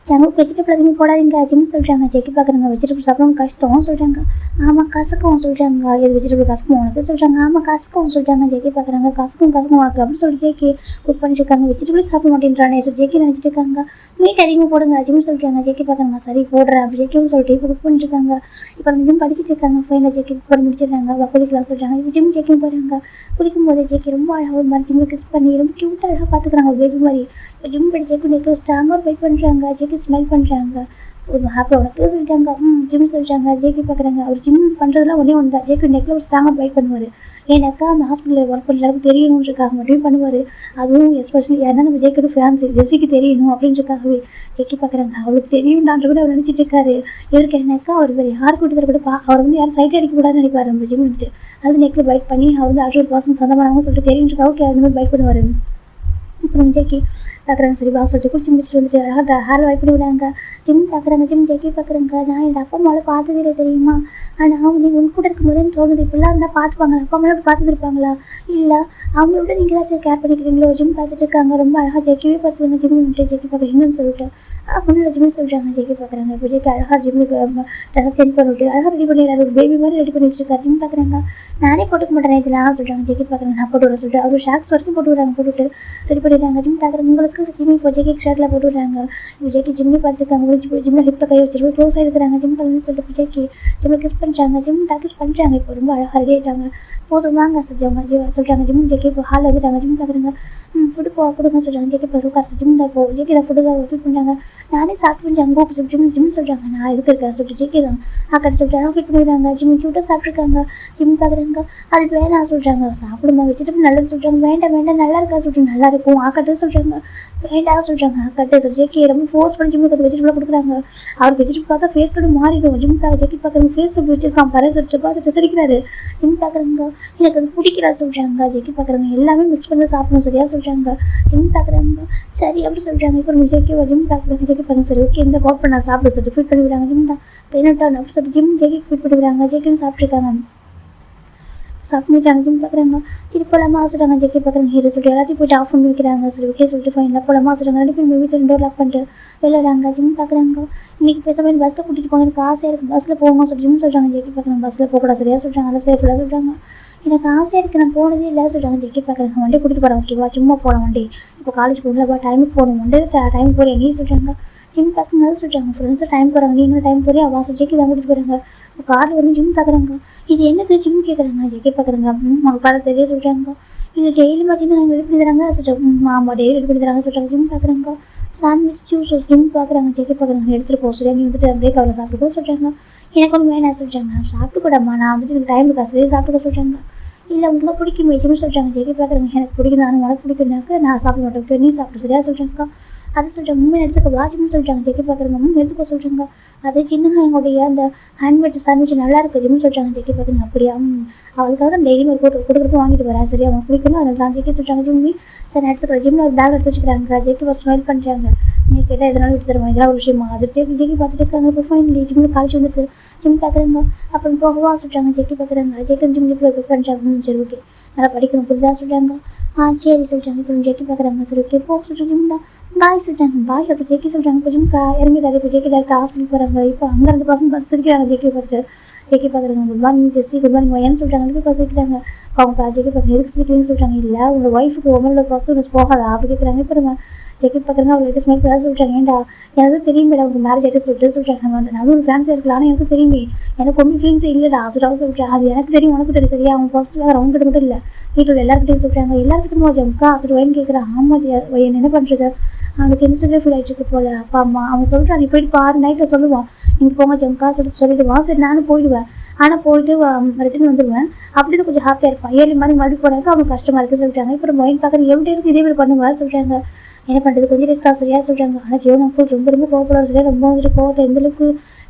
ஜங்குக்கு வெஜிடபிள் அதிகமாக போடாதீங்க ஜிம் சொல்கிறாங்க. ஜேகே பார்க்குறாங்க. வெஜிடபிள் சாப்பிடவும் கஷ்டம் சொல்கிறாங்க. ஆமாம் கசக்கும் சொல்கிறாங்க. எது வெஜிடபிள் கசக்கும் உனக்கு சொல்கிறாங்க. ஆமாம் கசக்கும் சொல்கிறாங்க. ஜேகே பார்க்குறாங்க. கசக்கும் உனக்கு அப்படின்னு சொல்லிட்டு ஜேகே குக் பண்ணிட்டு இருக்காங்க. வெஜிடபிள் சாப்பிட மாட்டேன்றானே சார் ஜேகே நினச்சிட்டு இருக்காங்க. மீட் அதிகமாக போடுங்க ஜிம் சொல்கிறாங்க. ஜேகே பார்க்குறாங்க. சரி போடுறேன் அப்படி ஜேகேவும் சொல்லிட்டு இப்போ குக் பண்ணிட்டு இருக்காங்க. இப்போ ஜிம் படிச்சுட்டு இருக்காங்க. ஃபைனல் ஜேகே குக் பண்ணி முடிச்சிடுறாங்க. குளிக்கலாம் சொல்கிறாங்க. இப்போ ஜிம் ஜேகே போகிறாங்க. குளிக்கும் போது ஜேகே ரொம்ப அழகாக ஒரு மாதிரி ஜிம்மில் கிஸ் பண்ணி ரொம்ப க்யூட்டாக அழகாக பார்த்துக்கிறாங்க. ஒரு பேபி மாதிரி. இப்போ ஜிம் படி ஜேகே நெக்ஸ்ட் ஸ்ட்ராங்காக ஒரு வெயிட் பண்ணுறாங்க. ஜேகே ஸ்மைல் பண்ணுறாங்க. ஒரு ஹாப்பி உனக்கு சொல்லிட்டாங்க. ஜிம் சொல்கிறாங்க. ஜேகே பார்க்குறாங்க. அவர் ஜிம் பண்ணுறதுலாம் ஒன்று தான். ஜேகே நெக்கில் ஒரு ஸ்ட்ராங்காக வெயிட் பண்ணுவார். ஏன்னாக்கா அந்த ஹாஸ்பிட்டலில் ஒர்க் பண்ணுற அளவுக்கு தெரியணுன்றக்காக மட்டும் பண்ணுவார். அதுவும் எஸ்பெஷலி ஏன்னா நம்ம ஜேக்கோட ஃபேன்ஸு ஜெஸிக்கு தெரியணும் அப்படின்றக்காகவே ஜேகே பார்க்குறாங்க. அவளுக்கு தெரியும்டான்ற கூட அவர் நினச்சிட்டு இருக்காரு. இவருக்கு என்னக்கா அவர் வேறு யார் கூட்டத்தில் கூட அவர் வந்து யாரும் சைட் அடிக்கக்கூடாதுன்னு நினைப்பார். நம்ம ஜிம் வந்துட்டு அது நெக்கில் பைட் பண்ணி அவர் வந்து அடுத்த பர்சன் சொந்தமானவங்க சொல்லிட்டு தெரியுன்றக்காக ஓகே அந்த மாதிரி பைட் பண்ணுவார். அப்புறம் ஜேகே பார்க்குறாங்க. சரி பா சொல்லிட்டு குளிச்சு முடிச்சுட்டு வந்துட்டு அழகாக ஹேர் வைப் பண்ணி விடுறாங்க. ஜிம் பார்க்குறாங்க. ஜிம் ஜேகே பார்க்குறாங்க. நான் என் அப்பா அம்மாவில் பார்த்ததே தெரியுமா. ஆனால் நீங்கள் உங்க கூட இருக்கும்போதேன்னு தோணுது. இப்படிலாம் இருந்தால் பார்த்துப்பாங்களா, அப்பா அம்மாவில் பார்த்துட்டு இருப்பாங்களா, இல்லை அவங்களோட நீங்கள் தான் கேர் பண்ணிக்கிறீங்களோ. ஜிம் பார்த்துட்டு இருக்காங்க. ரொம்ப அழகாக ஜேகேவே பார்த்துருக்காங்க. ஜிம் வந்துட்டு ஜேகே பார்க்குறீங்கன்னு சொல்லிட்டு அப்படின்னு ஜிம் சொல்கிறாங்க. ஜேகே பார்க்குறாங்க. இப்போ ஜேகே அழகாக ஜிம்முக்கு ட்ரெஸ்ஸை சேஞ்ச் பண்ணிவிட்டு அழகாக ரெடி பண்ணிடுறாரு. ஒரு பேபி மாதிரி ரெடி பண்ணி வச்சுருக்காரு. ஜிம் பார்க்குறாங்க. நானே போட்டுக்க மாட்டேன் இதெல்லாம் சொல்கிறாங்க. ஜேகே பார்க்குறாங்க. நான் போட்டு வர சொல்லிட்டு அவர் ஷாக்ஸ் வரைக்கும் போட்டு விடுறாங்க. போட்டுவிட்டு ரெடி பண்ணிடுறாங்க. ஜிம் பார்க்குறாங்க. உங்களுக்கு ஜிம்மி இப்போ ஜேகே ஷர்ட்டில் போட்டு விடுறாங்க. இப்போ ஜேகே ஜிம்மி பார்த்துருக்காங்க. முடிஞ்சு போய் ஜிம்மில் ஹிப்பை கை வச்சுட்டு க்ளோஸ் ஆகிருக்கிறாங்க. ஜிம் பார்க்குன்னு சொல்லிட்டு ஜேகே ஜிம்மில் கிஸ் பண்ணுறாங்க. ஜிம் டாக்கிஸ் பண்ணுறாங்க. இப்போ ரொம்ப அழகாக ரெடி ஆகிட்டாங்க. போதும் வாங்க சொல்கிறாங்க. ஜிம் ஜேகே இப்போ ஹாலில் வந்துட்டாங்க. ஜிம் பார்க்குறாங்க. ஃபுட்டு கொடுங்க சொல்கிறாங்க. ஜேகே இப்போ உட்கார ஜிம் தான் இப்போ ஜேகே தான் ஃபுட்டு தான் ஃபீல் பண்ணுறாங்க. நானே சாப்பிட்டு அங்கே ஜிம் சொல்கிறாங்க. நான் எதுக்கு இருக்கேன் சொல்லிட்டு ஜேகே தான் அக்கா சொல்லிட்டு ஃபிட் பண்ணிடுறாங்க. ஜிம் க்யூட்டாக சாப்பிட்ருக்காங்க. ஜிம் பார்க்குறாங்க. அதுக்கு வேணாம் சொல்கிறாங்க. சாப்பிடுமா வெஜிடபிள் நல்லது சொல்கிறாங்க. வேண்டாம் வேண்டாம் நல்லா இருக்கா சொல்லிட்டு நல்லா இருக்கும் ஆக்கட்டு சொல்கிறாங்க. வேண்டாம் சொல்கிறாங்க ஆக்கட்டு சொல்லி ஜேகே ரொம்ப ஃபோர்ஸ் பண்ணி ஜிம்முக்கு வெஜிடபிளாக கொடுக்குறாங்க. அவர் வெஜிடபிள் பார்த்தா ஃபேஸ் கூட மாறிடும். ஜிம் ஜேகே பார்க்குறவங்க ஃபேஸ் அப்படி வச்சிருக்கான் பாரு சொல்லிட்டு பார்த்துட்டு சிரிக்கிறாரு. ஜிம் பார்க்குறாங்க. எனக்கு அது பிடிக்கல சொல்கிறாங்க. ஜேகே பார்க்குறாங்க. எல்லாமே மிக்ஸ் பண்ணி சாப்பிடணும் சரியா சொல்கிறாங்க. ஜிம் பார்க்குறாங்க. சரி அப்படி சொல்கிறாங்க. இப்போ நம்ம ஜேகே ஜிம் பார்க்குறாங்க. ஜேகே பார்க்குறாங்க. சரி ஓகே இந்த பாப் நான் சாப்பிட சொல்லிட்டு ஃபிட் பண்ணி விடுறாங்க. ஜிம் தான் பெயினட்டான் அப்படி சொல்லிட்டு ஜிம் ஜேகே ஃபிட் பண்ணி விடுறாங்க. ஜேகேன்னு சாப்பிட்ருக்காங்க. சாப்பிட்டு ஜிம் பார்க்குறாங்க. சரி போலாமா சொல்கிறாங்க. ஜேகே பார்க்குறாங்க. ஹீரோ சொல்லிட்டு எல்லாத்தையும் போய்ட்டு ஆஃப் பண்ணி வைக்கிறாங்க. சரி ஓகே சொல்லிட்டு ஃபைன் போலாமா சொல்கிறாங்க. ரெண்டு பேரும் வீட்டில் டோர் லாக் பண்ணிட்டு விளையாடுறாங்க. ஜிம் பார்க்குறாங்க. இன்னைக்கு பேசாமல் பஸ்ஸில் கூட்டிகிட்டு போங்க எனக்கு ஆசையாக இருக்குது பஸ்ஸில் போகணும் சொல்லி ஜிம் சொல்கிறாங்க. ஜேகே பார்க்குறாங்க. பஸ்ஸில் போகக்கூடாது சரியா சொல்கிறாங்க. அதை சேஃபில் சொல்கிறாங்க. எனக்கு ஆசையாக இருக்குது நான் போனதே இல்லை சொல்கிறாங்க. ஜேகே பார்க்குறாங்க. வண்டி கூட்டிகிட்டு போகிறேன் ஓகேவா சும்மா போகலாம் வண்டி இப்போ காலேஜ் போகல டைமுக்கு போகணும் வண்டி டைமுக்கு போகிறேன் நீ சொல்கிறாங்க. ஜிம் பார்க்குங்க சொல்கிறாங்க. ஃப்ரெண்ட்ஸும் டைம் போகிறாங்க. நீங்களும் டைம் போகிறேன் அவா ஜேகே தான் கூட்டிகிட்டு போகிறாங்க. இப்போ காரில் வந்து ஜிம் பார்க்குறாங்க. இது என்னது ஜிம் கேட்குறாங்க. ஜேகே பார்க்குறாங்க. உங்களுக்கு பார்த்தா தெரிய சொல்கிறாங்க. இது டெய்லி சின்ன ரெடி பண்ணி தராங்க சொல்கிறாங்க. ஆமாம் டெய்லி ரெடி பண்ணி தராங்க சொல்கிறாங்க. ஜிம் பார்க்குறாங்க. சாண்ட்விச் ஜூஸ் ஜிம் பார்க்குறாங்க. ஜேகே பார்க்குறாங்க. எடுத்துகிட்டு போக சரியா நீ வந்துட்டு பிரேக் அவரை சாப்பிட்டுக்கோ சொல்கிறாங்க. எனக்கு ஒன்று வேணாம் சொல்கிறாங்க. சாப்பிட்டு கூடாமா நான் வந்துட்டு எனக்கு டைம் இருக்கா சரி சாப்பிட்டுக்க சொல்கிறாங்க. இல்லை உங்களுக்கு பிடிக்குமே ஜிம் சொல்கிறாங்க. ஜேகே பார்க்குறாங்க. எனக்கு பிடிக்கும் நான் உனக்கு பிடிக்குனாக்க நான் சாப்பிட மாட்டேன் நீ சாப்பிட்டு சரியா சொல்கிறாங்க. அதை சொல்கிறாங்க. உண்மை எடுத்துக்க வாஜிம்னு சொல்கிறாங்க. ஜேகே பார்க்குறாங்க. எடுத்துக்க சொல்கிறாங்க. அதே சின்ன எங்களுடைய அந்த ஹேண்ட்மேட் சாண்ட்விச் நல்லா இருக்குது ஜிம்னு சொல்கிறாங்க. ஜேகே பார்க்குறாங்க. அப்படியா அவளுக்காக தான் டெய்லியும் ஒரு கொடுக்குறப்ப வாங்கிட்டு வரேன் சரியா அவனுக்கு பிடிக்கணும் அதில் தான் ஜேகே சொல்கிறாங்க. ஜிம்மி சரி எடுத்துக்கிறேன். ஜிம்மில் ஒரு பேக் எடுத்து வச்சுக்கிறாங்க. ஜேகே ஒரு ஸ்மைல் பண்ணுறாங்க. நீ கேட்டால் எதனாலும் எடுத்து தருவாங்க இதெல்லாம் ஒரு விஷயமா அது ஜேகே பார்த்துட்டு இருக்காங்க. இப்போ ஃபைனலி ஜிம்மில் காலேஜ் வந்துட்டு ஜிம் பார்க்குறாங்க. அப்புறம் போகவா சொல்கிறாங்க. ஜேகே பார்க்குறாங்க. ஜேகே ஜிம்மில் ப்ரிப்பேர் பண்ணுறாங்க. சரி ஓகே நல்லா படிக்கணும் புரியுதா சொல்கிறாங்க. சரி சொல்கிறாங்க. இப்போ ஜேகே பார்க்குறாங்க. சரி ஓகே போக சொல்கிறாங்க. ஜிம் தான் பாய் சொல்கிறாங்க. பாய் அப்போ ஜேகே சொல்கிறாங்க. இப்போ ஜிம் இறங்கிடாரு. இப்போ ஜேகே டேரக்ட் ஹாஸ்பிட்டல் போகிறாங்க. இப்போ அங்கே 2 பசங்க பார்த்து சிரிக்கிறாங்க. ஜேகே பார்த்து ஜேகே பார்க்குறாங்க. குட் மார்னிங் ஜெஸ்ஸி குட் மார்னிங் ஏன்னு சொல்கிறாங்க. 2 பேர் சிரிக்கிறாங்க. அவங்க ஜேகே பார்த்து எதுக்கு சிரிக்கிறீங்கன்னு சொல்கிறாங்க. இல்லை உங்கள் ஒய்ஃபுக்கு உங்களோட ஃபர்ஸ்ட் போகாதா அப்படி கேட்குறாங்க. இப்போ நம்ம ஜேகே பார்க்குறாங்க. அவங்க லேட்டஸ்ட் மேல் பண்ணாத சொல்கிறாங்க. ஏன்டா எனக்கு தெரியும் மேடம் உங்களுக்கு மேரேஜ் ஆகிட்டு சொல்லிட்டு சொல்கிறாங்க. நம்ம வந்து நல்ல ஒரு ஃபேன்ஸாக இருக்கலாம் ஆனால் எனக்கு தெரியுமே எனக்கு ஒன்றும் ஃபீலிங்ஸே இல்லைடா சுடாக சொல்கிறேன். அது எனக்கு தெரியும் உனக்கு தெரியும் சரியா அவன் ஃபர்ஸ்ட் அவங்க கிட்ட மட்டும் இல்லை வீட்டில் எல்லாருக்கிட்டையும் சொல்கிறாங்க. எல்லாருக்கிட்டும் ஜம்கா அசடு ஒயின்னு கேட்குறான். ஆமாம் ஒயன் என்ன பண்ணுறது அவனுக்கு இன்ஸ்டன்ட் ஃபீல் ஆகிடுச்சு போல அப்பா அம்மா அவன் சொல்கிறான். நீ போயிட்டு பாரு நைட்டில் சொல்லுவான் நீங்கள் போங்க ஜம்கா சொல்லிடுவான். சரி நானும் போயிடுவேன் ஆனால் போயிட்டு ரிட்டன் வந்துடுவேன் அப்படின்னு கொஞ்சம் ஹாப்பியாக இருப்பான். 7 மணி மறுபடியும் போனாக்க அவனுக்கு கஷ்டமாக இருக்குது சொல்கிறாங்க. இப்போ ஒயின் பார்க்குற எவ்வளோ டேஸ்க்கு இதே மாதிரி பண்ணுவேன் சொல்கிறாங்க. என்ன பண்ணுறது கொஞ்சம் டேஸ் தான் சரியாக சொல்கிறாங்க. ஆனால் ஜீவன் அங்கிள் ரொம்ப கோவப்படாது சரியா ரொம்ப வந்துட்டு கோவத்தை எந்தளவுக்கு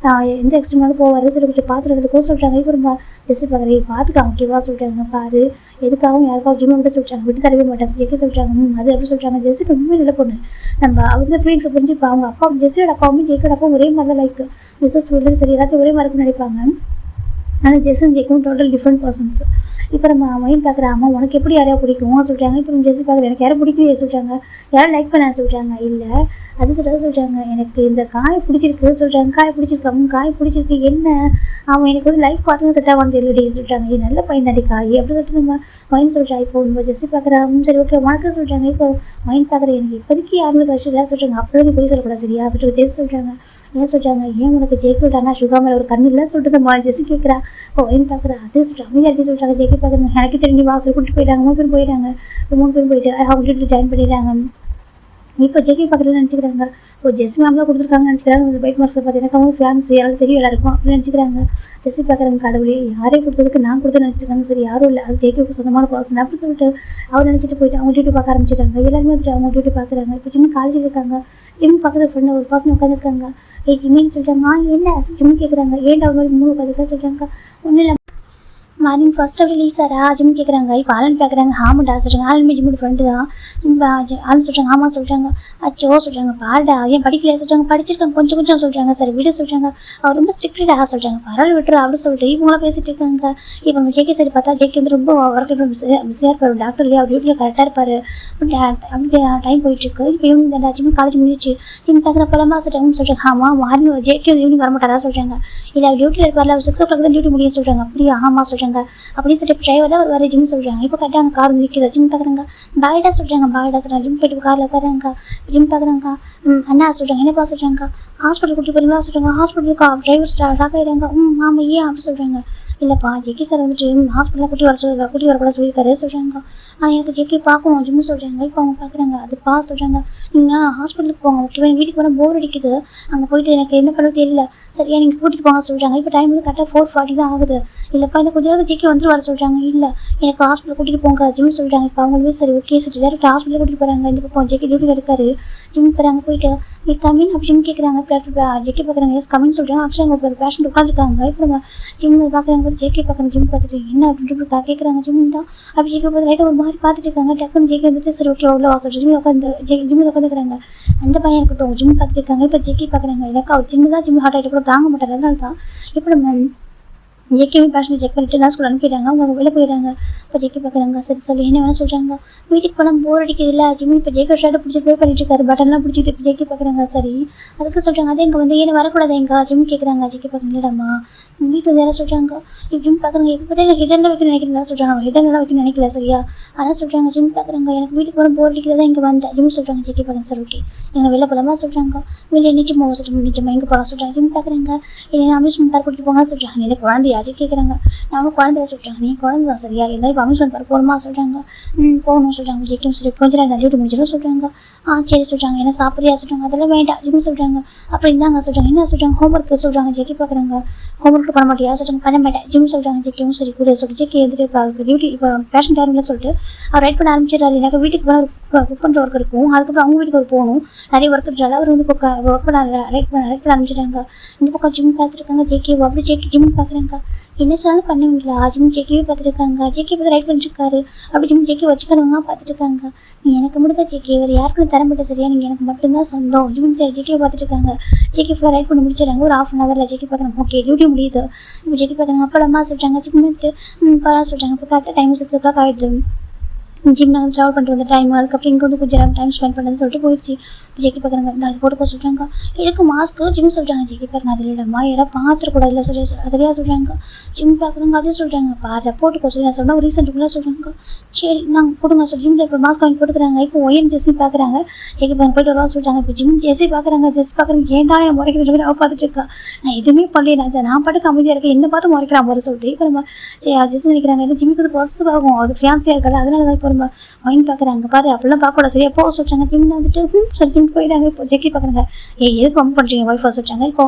எந்த எக்ஸ்ட்ரீமாலும் போவார் சொல்லி கொஞ்சம் பார்த்துருக்கிறதுக்கும் சொல்கிறாங்க. இப்போ ரொம்ப ஜெஸ்ஸி பார்க்குறேன் பார்த்துக்கலாம் ஓகேவா சொல்கிறாங்க. பாரு எதுக்காகவும் யாருக்காகவும் ஜிம்மை விட்டு சொல்கிறாங்க விட்டு தரவே மாட்டேன் ஜெக்கே சொல்கிறாங்க. அது எப்படி சொல்கிறாங்க. ஜெஸ்ஸி ரொம்ப நல்ல பொண்ணு நம்ம அவங்க ஃபீலிங்ஸை புரிஞ்சுப்பா. அவங்க அப்பா ஜெஸ்ஸியோட அப்பாவும் ஜேக்கோட அப்பாவும் ஒரே மாதிரி தான் லைக் மிஸ்ஸஸ் சொல்கிறது சரி எல்லாத்தையும் ஒரே மாதிரி நினைப்பாங்க. ஆனால் ஜெஸ்ஸும் ஜேக்கும் டோட்டல் டிஃப்ரெண்ட் பர்சன்ஸ். இப்போ நம்ம மைண்ட் பார்க்குற அம்மா உனக்கு எப்படி யாரையா பிடிக்கும் சொல்கிறாங்க. இப்போ நம்ம ஜெஸ்ஸி பார்க்குறேன் எனக்கு யாரும் பிடிக்கலையே சொல்கிறாங்க. யாரும் லைக் பண்ண சொல்கிறாங்க. இல்லை அது சொல்கிறாங்க. எனக்கு இந்த காய் பிடிச்சிருக்கு சொல்கிறாங்க. காய் பிடிச்சிருக்கு காய் பிடிச்சிருக்கு என்ன அவன் எனக்கு வந்து லைஃப் பார்ட்னர் செட் ஆகான்னு தெரியல சொல்கிறாங்க. நல்ல பையன் தாண்டி காய் அப்படி சொல்லிட்டு நம்ம மைண்ட் சொல்கிறா. இப்போ நம்ம ஜெஸ்ஸி பார்க்குறான். சரி ஓகே வணக்கம் சொல்கிறாங்க. இப்போ மைண்ட் பார்க்குறேன் எனக்கு இப்போதைக்கு யாருமே கஷ்டம் இல்லை சொல்கிறாங்க. அப்படியே நீ போய் சொல்லக்கூடாது சரியா சொல்லிட்டு ஜெஸ்ஸி சொல்கிறாங்க. ஏன் சொல்கிறாங்க. ஏன் உனக்கு ஜேகே விட்டானா சுகா மேலே ஒரு கண்ணு இல்லை சொல்லிட்டு நம்ம ஜெஸ்ஸி கேட்குறா. இப்போ ஒயின் பார்க்குறா. அது சொல்கிறாங்க யார்ட்டி சொல்கிறாங்க. ஜேகே பார்க்குறாங்க. எனக்கு தெரிஞ்சு வாசல் கூப்பிட்டு போயிட்டாங்க. 3 பேர் போயிட்டாங்க. 3 பேர் போயிட்டு அவங்க ஜாயின் பண்ணிடுறாங்க. இப்போ ஜேகே பார்க்குறதுன்னு நினச்சிக்கிறாங்க. இப்போ ஜெஸ்ஸி மேம் தான் கொடுத்துருக்காங்கன்னு நினச்சிக்கிறாங்க. அந்த பைக் மார்க்ஸை பார்த்தீங்கன்னா அவங்க ஃபேன்ஸ் யாரும் தெரியும் எல்லாருக்கும் அப்படின்னு நினச்சிக்கிறாங்க. ஜெஸ்ஸி பார்க்குறாங்க. கடவுளே யாரே கொடுத்ததுக்கு நான் கொடுத்து நினச்சிருக்காங்க. சரி யாரும் இல்லை அது ஜேகேக்கு சொந்தமான பர்சன் அப்படி சொல்லிட்டு அவர் நினச்சிட்டு போயிட்டு அவங்க டியூட்டி பார்க்க ஆரம்பிச்சிட்டாங்க. எல்லாருமே வந்துட்டு அவங்க டியூட்டி பார்க்குறாங்க. இப்போ ஜிம்மி காலேஜில் இருக்காங்க. ஜிம்மி பார்க்குற ஃப்ரெண்டு ஒரு பர்சன் உட்காந்துருக்காங்க. ஜிம்மின்னு சொல்கிறாங்க. என்ன ஜிம்மி கேட்குறாங்க. ஏன்டா அவங்க 3 உட்காந்துருக்கா சொல்கிறாங்க. ஒன்றும் இல்லை மார்னிங் ஃபர்ஸ்ட் ரிலீஸ் ஆரா ஜிம் கேட்குறாங்க. இப்போ ஆலன் பார்க்குறாங்க. ஆமாண்டா சொல்கிறாங்க. ஆலன் ஜிம்மோட ஃப்ரெண்டு தான் ஆலன் சொல்கிறாங்க. ஆமாம் சொல்கிறாங்க. அச்சோ சொல்கிறாங்க. பாருடா ஏன் படிக்கலையா சொல்கிறாங்க. படிச்சிருக்காங்க கொஞ்சம் கொஞ்சம் சொல்கிறாங்க. சரி விட சொல்கிறாங்க. அவர் ரொம்ப ஸ்ட்ரிக்டா சொல்கிறாங்க. பரவாயில்ல விட்டுரு அப்படின்னு சொல்லிட்டு இவங்களாம் பேசிட்டு இருக்காங்க. இப்போ நம்ம ஜேகே சரி பார்த்தா ஜேகே வந்து ரொம்ப ஒர்க்கில் பிஸியாக இருப்பார். டாக்டர் இல்லையா அவர் டியூட்டியில் கரெக்டாக இருப்பார். அப்படி டைம் போயிட்டுருக்கு. இப்போ ஈவினிங் தான் ஜிம் காலேஜ் முடிச்சு ஜிம் பார்க்குற பழமா சொல்கிறாங்க. ஆமாம் மார்னிங் ஜேகே ஈவினிங் வரமாட்டாரா சொல்கிறாங்க. இல்லை அவர் டியூட்டியில் இருப்பார்ல அவர் 6 o'clock தான் டியூட்டி முடியும் சொல்கிறாங்க. அப்படியா ஆமாம் சொல்கிறாங்க. அப்படின்னு சொல்லிட்டு டிரைவர் தான் வர ஜிம் சொல்கிறாங்க. இப்போ கரெக்டாக கார் நிற்கிது. ஜிம் பார்க்குறாங்க. பாய்டா சொல்கிறாங்க. பாய்டா சொல்கிறாங்க. ஜிம் போயிட்டு காரில் உட்காராங்க. ஜிம் பார்க்குறாங்க. அண்ணா சொல்கிறாங்க. என்னப்பா சொல்கிறாங்க. ஹாஸ்பிட்டல் கூட்டிட்டு போகிறீங்களா சொல்கிறாங்க. ஹாஸ்பிட்டலுக்கா டிரைவர் ஷாக் ஆகிடுறாங்க. ஆமாம் ஏன் அப்படி சொல்கிறாங்க. இல்லைப்பா ஜெக்கி சார் வந்துட்டு ஹாஸ்பிட்டலில் கூட்டி வரக்கூட சொல்லியிருக்காரு சொல்கிறாங்க. ஆனால் எனக்கு ஜெக்கி பார்க்கணும் ஜிம்மு சொல்கிறாங்க. இப்போ அவங்க பார்க்குறாங்க அதுப்பா சொல்கிறாங்க. நீங்கள் ஹாஸ்பிட்டலுக்கு போங்க ஓகேவா, வீட்டுக்கு போனால் போர் அடிக்குது, அங்கே போயிட்டு எனக்கு என்ன பண்ண தெரியல, சரியா நீங்கள் கூட்டிகிட்டு போங்க சொல்கிறாங்க. இப்போ டைம் வந்து கரெக்டாக 4:40 தான் ஆகுது. இல்லைப்பா இந்த கொஞ்ச நேரம் ஜெக்கி வந்துட்டு வர சொல்கிறாங்க. இல்லை எனக்கு ஹாஸ்பிட்டல் கூட்டிகிட்டு போங்க ஜிம் சொல்கிறாங்க. இப்போ அவங்களுமே சரி ஓகே சரி டேரக்ட் ஹாஸ்பிட்டல் கூட்டிகிட்டு போகிறாங்க. இந்த பக்கம் ஜெக்கி டியூட்டியில் இருக்காரு. ஜிம் போகிறாங்க. போயிட்டு நீ கமின் அப்படி ஜிம் கேட்குறாங்க. ஜெக்கி பார்க்குறாங்க எஸ் கமின் சொல்கிறாங்க. ஆக்சுவலாக அவங்க ஒரு பேஷண்ட் உட்காந்துருக்காங்க. இப்போ நம்ம ஜிம் பார்க்குறாங்க. ஜெக்கி பார்க்குறாங்க. ஜிம் பார்த்துட்டு என்ன அப்படின்ட்டு கேட்குறாங்க. ஜிம் தான் அப்படி ஜெக்கி பார்த்து லைட்டாக ஒரு மாதிரி பார்த்துட்டு இருக்காங்க. டக்குன்னு ஜெக்கி வந்துட்டு சரி ஓகே அவ்வளோ வாசல் ஜிம்மில் உட்காந்துக்கிறாங்க. அந்த பையன் இருக்கட்டும் ஜிம் பார்த்துட்டு இருக்காங்க. இப்போ ஜெக்கி பார்க்குறாங்க. எனக்கு அவர் சின்னதாக ஜிம் ஹார்ட் ஆகிட்டு கூட தாங்க மாட்டார். அதனால தான் இப்போ நம்ம ஜெக்கியுமே பேஷண்ட் செக் பண்ணிட்டு நான் ஸ்கூல் அனுப்பிடுறாங்க. அவங்க வெளில போயிடுறாங்க. இப்போ ஜெக்கி பார்க்குறாங்க. சரி சொல்லி என்ன வேணால் சொல்கிறாங்க. வீட்டுக்கு போனால் போர் அடிக்குது இல்லை ஜிம்மி இப்போ ஜெக்கி ஷர்ட்டை பிடிச்சி ப்ளே பண்ணிட்டு இருக்காரு. பட்டன்லாம் பிடிச்சிட்டு இப்போ ஜெக்கி பார்க்குறாங்க. சரி அதுக்கு சொல்கிறாங்க. அதே இங்கே வந்து ஏன்னு வரக்கூடாது எங்க ஜிம் கேட்குறாங்க. ஜெக்கி பார்க்குறேன் இல்லடாமா வீட்டில் வந்து யாரும் சொல்கிறாங்க. இப்போ ஜிம் பார்க்குறாங்க. இப்போ பார்த்தா எனக்கு ஹிடனில் வைக்கணும்னு நினைக்கிறேன் சொல்கிறாங்க. ஹிடனில் வைக்கணும்னு நினைக்கல சரியா. அதான் சொல்கிறாங்க. ஜிம் பார்க்குறாங்க. எனக்கு வீட்டுக்கு போனால் போர் அடிக்கிறதா இங்கே வந்தேன் ஜிம் சொல்கிறாங்க. ஜெக்கி பார்க்குறேன் சார் ஓகே எங்களை வெளில போகலாமா சொல்கிறாங்க. வெளியே நிச்சயமாக சொல்லிட்டு நிச்சயமாக எங்கே போகலாம் சொல்கிறாங்க. ஜிம் பார்க்குறாங்க. என்ன அம்யூஸ்மெண்ட் பார்க் கூட்டிட்டு போங்க சொல்கிறாங்க. எனக்கு குழந்தையா ஜெக்கி கேட்குறாங்க. நானும் குழந்தைய சொல்கிறாங்க. நீ குழந்தை தான் சரியா இருந்தாலும் இப்போ அம்யூஸ்மெண்ட் பார்க் போகணுமா சொல்கிறாங்க. போகணும் சொல்கிறாங்க. ஜெக்கியும் சரி கொஞ்சம் நேரம் டியூட்டி முடிஞ்சிடும் சொல்கிறாங்க. சரி சொல்கிறாங்க. என்ன சாப்பிட்றியா சொல்கிறாங்க. அதெல்லாம் வேண்டாம் ஜிம் சொல்கிறாங்க. அப்புறம் இந்தாங்க சொல்கிறாங்க. என்ன சொல்கிறாங்க ஹோம்ஒர்க்கு சொல்கிறாங்க. ஜெக்கி பார்க்குறாங்க. ஹோம்ஒர்க் பண்ண மாட்டியா சொல்கிறாங்க. பண்ண மாட்டேன் ஜிம் சொல்கிறாங்க. ஜெக்கியும் சரி கூட சொல்லிட்டு ஜெக்கி எழுதிட்டு டியூட்டி இப்போ பேஷண்ட் யாரும் சொல்லிட்டு அவர் ரைட் பண்ண ஆரம்பிச்சிடறாரு. எனக்கு வீட்டுக்கு போனால் குக் பண்ணுற ஒர்க் இருக்கும். அதுக்கப்புறம் அவங்க வீட்டுக்கு ஒரு போகணும். நிறைய ஒர்க் இருக்கிறால அவர் வந்து ஒர்க் பண்ண ரைட் பண்ண ஆரம்பிச்சிட்டாங்க. இந்த பக்கம் ஜிம் பார்த்துருக்காங்க. ஜெக்கி அப்படி ஜெக்கி ஜிம் பார்க்குறாங்க. என்ன சொன்னாலும் பண்ணுவீங்களா ஜிம் ஜெக்கியே பார்த்துருக்காங்க. ஜெக்கி பார்த்து ரைட் பண்ணிட்டுருக்காரு. அப்படி ஜிம் ஜெக்கி வச்சுக்கணுங்க பார்த்துட்டுருக்காங்க. நீங்கள் எனக்கு மட்டும் ஜெக்கி வேறு யாருக்கும் தர மாட்டேன் சரியா, நீங்கள் எனக்கு மட்டும்தான் சொந்தம் ஜிம் ஜெக்கியை பார்த்துட்டுருக்காங்க. ஜெக்கி ஃபுல்லாக ரைட் பண்ணி முடிச்சிடறாங்க. ஒரு ½ ஹவரில் ஜெக்கி பார்க்குறாங்க. ஓகே டியூட்டி முடியுது. இப்போ ஜெக்கி பார்க்குறாங்க. அப்போ அம்மா சொல்கிறாங்க. ஜிம் வந்துட்டு பரவாயில்ல சொல்கிறாங்க. இப்போ கரெக்டாக டைம் 6 o'clock ஆகிடுது. ஜிம் நாங்கள் ட்ராவல் பண்ணிட்டு வந்த டைம் அதுக்கப்புறம் இங்கே வந்து கொஞ்சம் நேரம் டைம் ஸ்பெண்ட் பண்ணுறதுன்னு சொல்லிட்டு போயிடுச்சு. ஜெக்கி பார்க்குறாங்க. அது போட்டுக்கோ சொல்கிறாங்க. இதுக்கு மாஸ்க்கு ஜிம் சொல்கிறாங்க. ஜெக்கி பாருங்க அதில் இல்லைம்மா யாராவது பார்த்துக்கூடாதுல சொல்லி சரியா சொல்கிறாங்க. ஜிம் பார்க்குறாங்க. அதே சொல்கிறாங்க. பாரு போட்டுக்கோ சொல்லி நான் சொன்னால் ஒரு ரீசெண்ட்டுக்குள்ளே சொல்கிறாங்க. சரி நாங்கள் போட்டுங்க சொல்லி ஜிம்மில் இப்போ மாஸ்க் வாங்கி போட்டுக்கிறாங்க. இப்போ ஒயன் ஜெஸ்ஸி பார்க்குறாங்க. ஜெக்கி பாருங்க போய்ட்டு வரலாம் சொல்லிட்டாங்க. இப்போ ஜிம் ஜெஸ்ஸி பார்க்குறாங்க. ஜெஸ்ஸி பார்க்குறாங்க. ஏன்டா என்ன முறைக்கிற மாதிரி அவள் பார்த்துட்டு இருக்கா. நான் எதுவுமே பண்ணல நான் பாட்டுக்கு அமைதியாக இருக்கேன். என்ன பார்த்து முறைக்கிறான் போகிற சொல்லிட்டு இப்போ நம்ம சரி ஜெஸ்ஸி நினைக்கிறாங்க. ஏன்னா ஜிம்முக்கு அது ஃபர்ஸ்ட் ஆகும். அது ஃபியான்ஸியாக இருக்காது. அதனால தான் இப்போ நம்ம வாங்கி பார்க்குறாங்க. பாரு அப்படிலாம் பார்க்கக்கூடாது சரியா போக சொல்கிறாங்க. ஜிம் வந்துட்டு சரி ஜிம் போயிட்டாங்க. இப்போ ஜெக்கி பார்க்குறாங்க. எதுக்கு கம்மி பண்ணுறீங்க ஒய்ஃபை சொல்லிட்டாங்க. இப்போ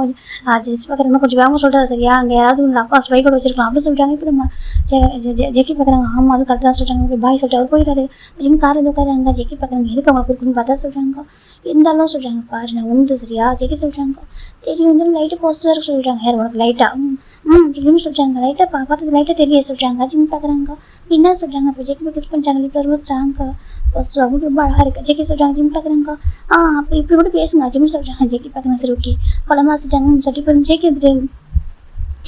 ஜெஸ்ஸி பார்க்குறாங்க. கொஞ்சம் வேகமாக சொல்கிறாரு சரியா, அங்கே யாராவது உள்ள அப்பா ஸ்பைக்கோட வச்சிருக்கலாம் அப்படின்னு சொல்லிட்டாங்க. இப்போ நம்ம ஜெக்கி பார்க்குறாங்க. ஆமாம் அது கரெக்டாக சொல்கிறாங்க. பாய் சொல்லிட்டு அவர் போயிட்டாரு. ஜிம் கார் வந்து உட்காராங்க. ஜெக்கி பார்க்குறாங்க. எதுக்கு அவங்களுக்கு இருக்குன்னு பார்த்தா சொல்கிறாங்க. இருந்தாலும் சொல்கிறாங்க. பாரு நான் உண்டு சரியா ஜெக்கி சொல்கிறாங்க. தெரியும் வந்து லைட்டு பாசிட்டிவாக சொல்லிட்டாங்க. யார் உனக்கு லைட்டாக ஜிம் சொல்கிறாங்க. லைட்டாக பார்த்தது லைட்டாக தெரிய சொல்கிறாங்க. ஜிம் பார்க்குறாங்க. என்ன சொல்கிறாங்க. இப்போ ஜெக்கி கிஸ் பண்ணிட்டாங்க. இப்போ ரொம்ப ஸ்ட்ராங்காக ஃபர்ஸ்ட் அவங்க ரொம்ப அழகாக இருக்குது. ஜெக்கி சொல்கிறாங்க. ஜிம் பார்க்குறாங்க. அப்போ இப்படி கூட பேசுங்க ஜிம் சொல்கிறாங்க. ஜெக்கி பார்க்குறாங்க. சரி ஓகே பழமாக சொல்லிட்டாங்க. சொல்லி போய் ஜெக்கி எடுத்துட்டு